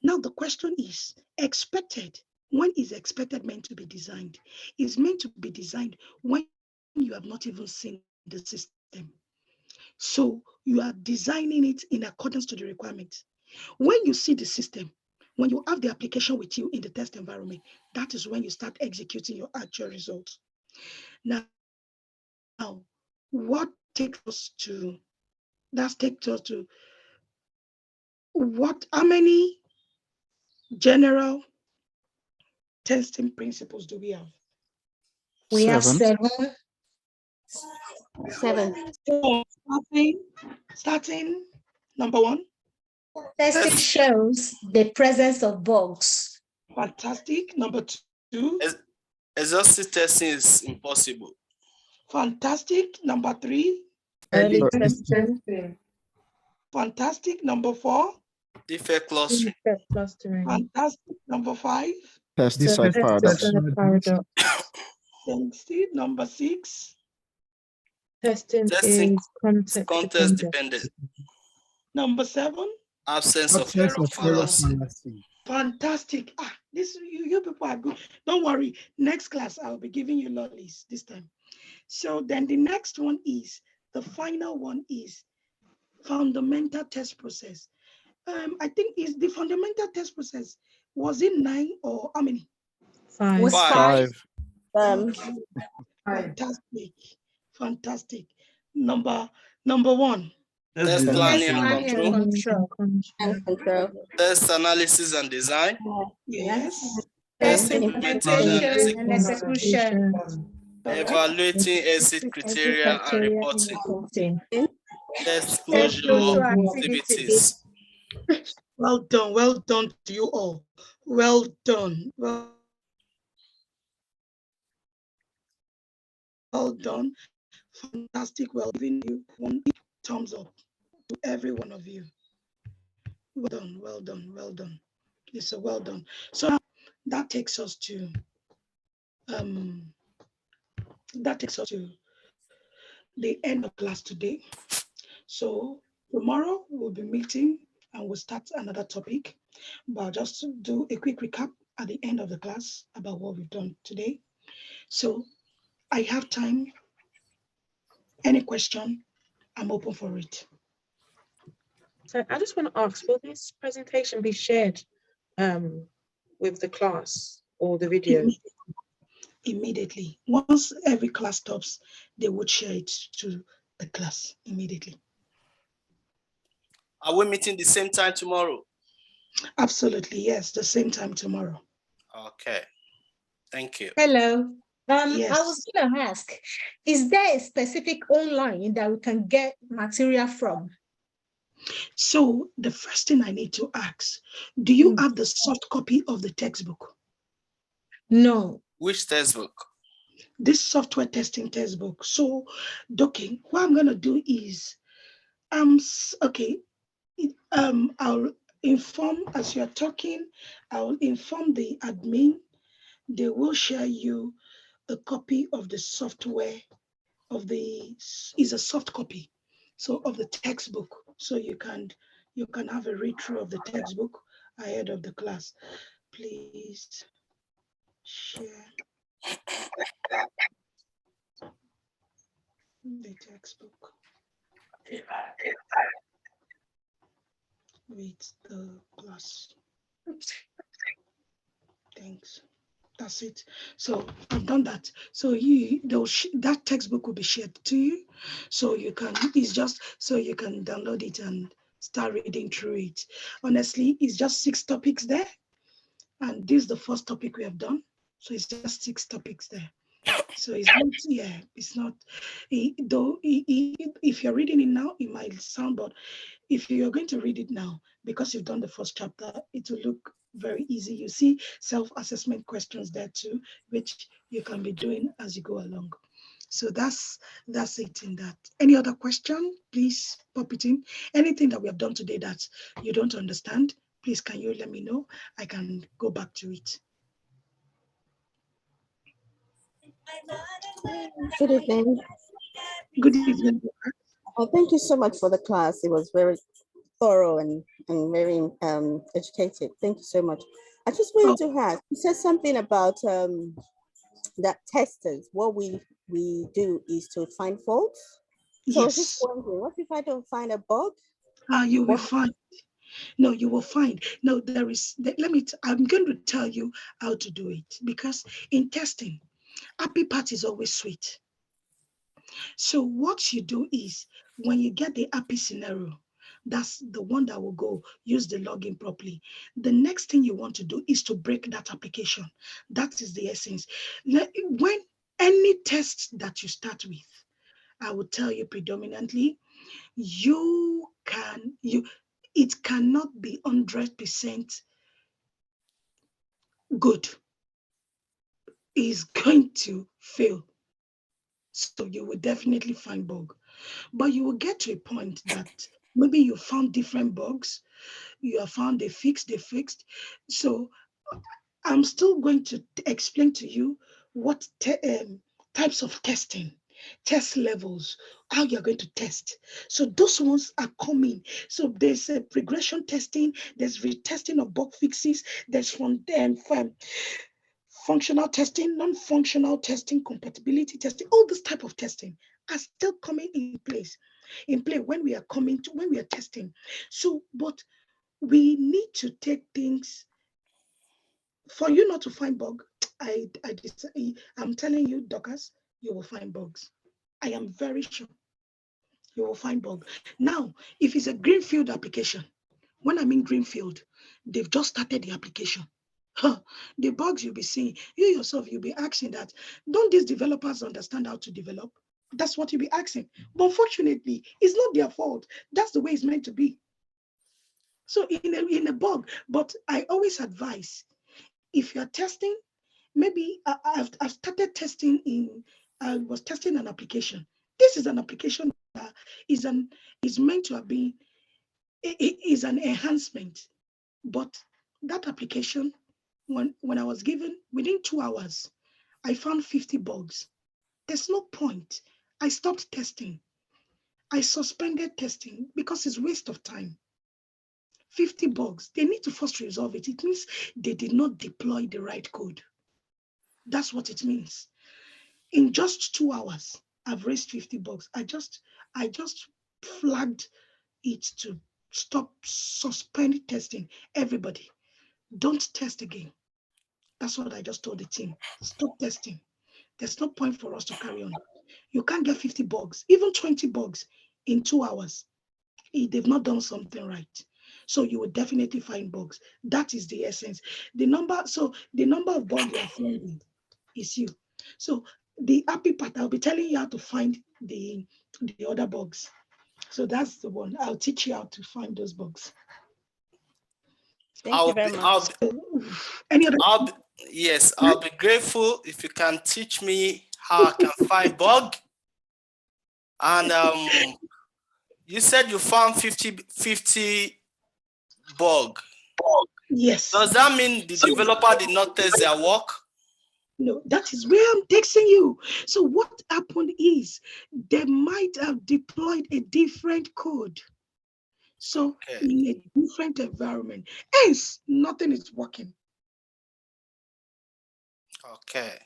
Now the question is, expected, when is expected meant to be designed? It's meant to be designed when you have not even seen the system. So you are designing it in accordance to the requirement. When you see the system, when you have the application with you in the test environment, that is when you start executing your actual results. Now, what takes us to, how many general testing principles do we have? We have 7. 7. So starting number 1. Testing shows the presence of bugs. Fantastic. Number 2. Exhaustive testing is impossible. Fantastic. Number 3. Early testing. Fantastic. Number 4. Defect clustering. Fantastic. Number 5. Pesticide paradox. Number 6. Testing is context dependent. Number 7. Absence of error fallacy. Fantastic. This you people are good. Don't worry. Next class, I'll be giving you lollies this time. So then the next one is, the final one is fundamental test process. I think is the fundamental test process, was it 9 or how many? 5. Was 5. Fantastic. Number 1. Test planning and Control. Test analysis and design. Yes. Test implementation And execution. Evaluating exit criteria and reporting. Test Closure closure activities. activities. Well done to you all. Well done. Well done. Fantastic. Well, giving you 1 thumbs up to every one of you. Well done. Yes, so well done. So that takes us to the end of class today. So tomorrow we'll be meeting and we'll start another topic. But just to do a quick recap at the end of the class about what we've done today. So I have time. Any question, I'm open for it. So I just want to ask, will this presentation be shared with the class or the video? Immediately. Once every class stops, they would share it to the class immediately. Are we meeting the same time tomorrow? Absolutely, yes, the same time tomorrow. Okay. Thank you. Hello. Yes. I was going to ask, is there a specific online that we can get material from? So the first thing I need to ask, do you have the soft copy of the textbook? No. Which textbook? This software testing textbook. So, okay, what I'm gonna do is, I'll inform as you're talking. I'll inform the admin. They will share you a copy of the software is a soft copy, so of the textbook. So you can have a read through of the textbook ahead of the class. Please share the textbook with the class. Thanks. That's it. So I've done that. So that textbook will be shared to you. So you can, it's just so you can download it and start reading through it. Honestly, it's just 6 topics there. And this is the first topic we have done. So it's just 6 topics there. So it's not, it's not, though if you're reading it now, it might sound, but if you're going to read it now, because you've done the first chapter, it will look very easy. You see self-assessment questions there too, which you can be doing as you go along. So that's it in that. Any other question, please pop it in. Anything that we have done today that you don't understand, please can you let me know? I can go back to it. Good evening. Good evening. Thank you so much for the class. It was very thorough and very educated. Thank you so much. I just wanted to ask, you said something about that testers, what we do is to find faults. So I was just wondering, what if I don't find a bug? You will find. No, you will find. No, I'm going to tell you how to do it, because in testing, happy part is always sweet. So what you do is, when you get the happy scenario, that's the one that will go use the login properly. The next thing you want to do is to break that application. That is the essence. When any test that you start with, I will tell you predominantly, it cannot be 100% good. Is going to fail. So you will definitely find bug. But you will get to a point that maybe you found different bugs, you have found they fixed. So I'm still going to explain to you what types of testing, test levels, how you're going to test. So those ones are coming. So there's a regression testing, there's retesting of bug fixes, there's from them functional testing, non-functional testing, compatibility testing. All this type of testing are still coming in play when we are testing. So, but we need to take things, for you not to find bug. I'm telling you, Dorcas, you will find bugs. I am very sure you will find bug. Now, if it's a greenfield application, when I mean greenfield, they've just started the application. The bugs you'll be seeing, you yourself, you'll be asking that, don't these developers understand how to develop? That's what you'll be asking. But unfortunately, it's not their fault. That's the way it's meant to be. So in a bug, but I always advise, if you're testing, maybe I've started testing I was testing an application. This is an application that is meant to have been, is an enhancement. But that application, when I was given, within 2 hours, I found 50 bugs. There's no point. I stopped testing. I suspended testing because it's a waste of time. 50 bugs, they need to first resolve it. It means they did not deploy the right code. That's what it means. In just 2 hours, I've raised 50 bugs. I just flagged it to stop, suspend testing. Everybody, don't test again. That's what I just told the team. Stop testing. There's no point for us to carry on. You can't get 50 bugs, even 20 bugs in 2 hours. They've not done something right. So you will definitely find bugs. That is the essence. The number of bugs you are finding is you. So the happy part, I'll be telling you how to find the other bugs. So that's the one. I'll teach you how to find those bugs. Thank you very much. I'll be grateful if you can teach me how I can find bug. And you said you found 50 bug. Yes. Does that mean the developer did not test their work? No, that is where I'm texting you. So what happened is they might have deployed a different code. So Okay. in a different environment, hence nothing is working. Okay.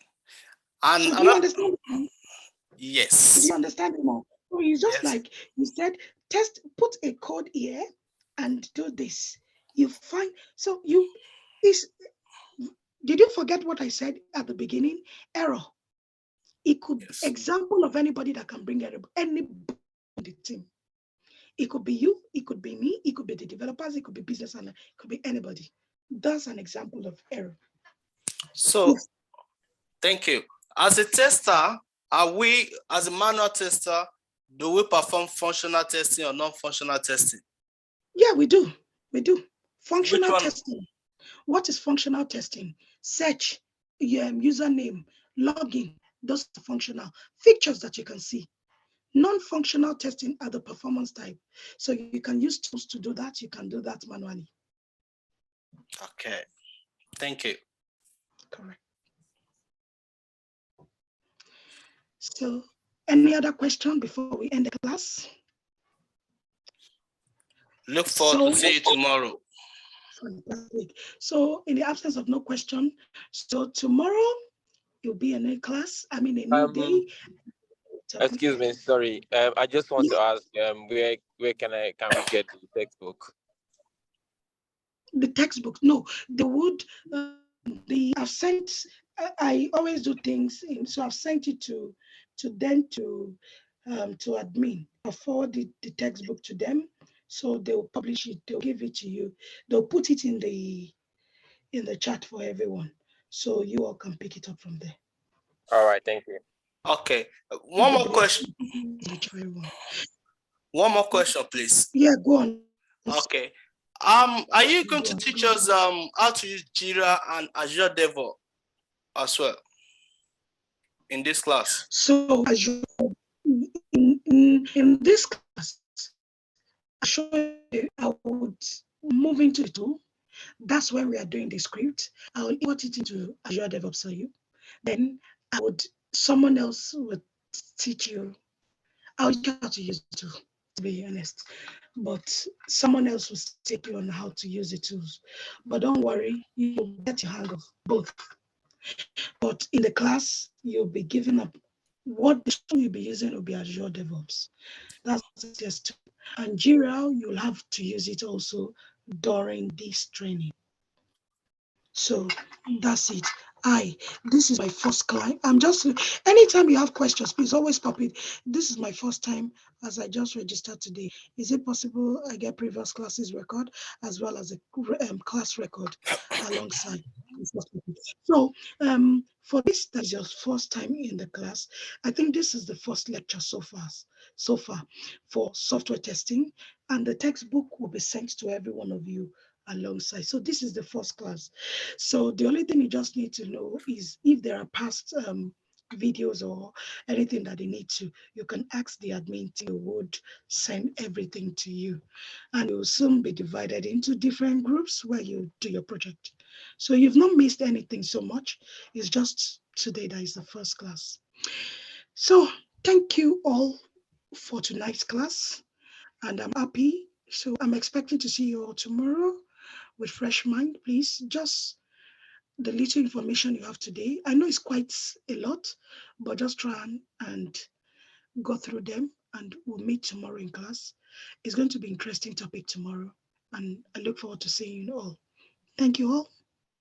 And So do you understand? Do yes. you understand now? So it's just Yes. like you said, test, put a code here and do this. You find, so you, is, did you forget what I said at the beginning? Error. It could be Yes. example of anybody that can bring error, anybody on the team. It could be you, it could be me, it could be the developers, it could be business analyst, it could be anybody. That's an example of error. So Yes. thank you. As a tester, are we, as a manual tester, do we perform functional testing or non-functional testing? Yeah, we do. We do. Functional one? testing. What is functional testing? Search, username, login, those are functional features that you can see. Non-functional testing are the performance type. So you can use tools to do that. You can do that manually. Okay. Thank you. Correct. So any other question before we end the class? Look forward to see you tomorrow. Fantastic. So in the absence of no question, so tomorrow you'll be a new class. I mean, a new day. Excuse me, sorry. I just want to ask, where can we get the textbook? The textbook, no, they would. I've sent. I always do things, so I've sent it to admin. I forward the textbook to them, so they'll publish it. They'll give it to you. They'll put it in the chat for everyone, so you all can pick it up from there. All right, thank you. Okay. One more question. One more question, please. Yeah, go on. Okay. Are you going to teach us how to use Jira and Azure DevOps as well in this class? So Azure, in this class, I would move into the tool. That's where we are doing the script. I will import it into Azure DevOps for you. Then someone else would teach you. I'll teach you how to use the tool, to be honest. But someone else will take you on how to use the tools. But don't worry, you'll get your hang of both. But in the class, you'll be given up. What the tool you'll be using will be Azure DevOps. That's just two. And Jira, you'll have to use it also during this training. So that's it. This is my first client. Anytime you have questions, please always pop it. This is my first time as I just registered today. Is it possible I get previous classes record as well as a class record alongside? So for this, that is your first time in the class. I think this is the first lecture so far for software testing, and the textbook will be sent to every one of you alongside. So this is the first class. So the only thing you just need to know is if there are past videos or anything that they need to, you can ask the admin team, would send everything to you. And you'll soon be divided into different groups where you do your project. So you've not missed anything so much. It's just today that is the first class. So thank you all for tonight's class. And I'm happy. So I'm expecting to see you all tomorrow with fresh mind. Please, just the little information you have today. I know it's quite a lot, but just try and go through them, and we'll meet tomorrow in class. It's going to be an interesting topic tomorrow, and I look forward to seeing you all. Thank you all.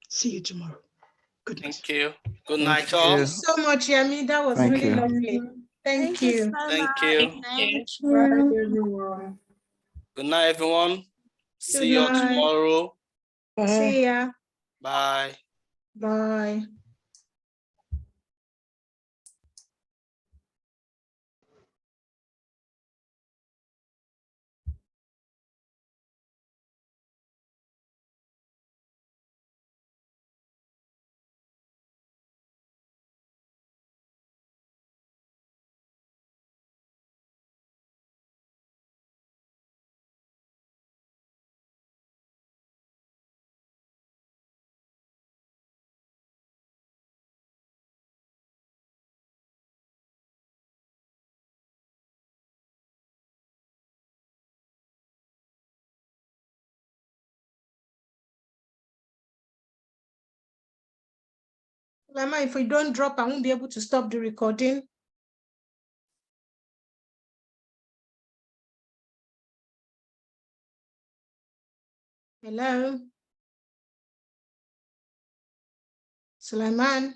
See you tomorrow. Good night. Thank you. Good night, all. Thank you so much, Yemi. That was really lovely. Thank you. Thank you. Bye, everyone. Good night, everyone. See you all night. tomorrow. See ya. Bye. Bye. Lama, if we don't drop, I won't be able to stop the recording. Hello? Sulaiman?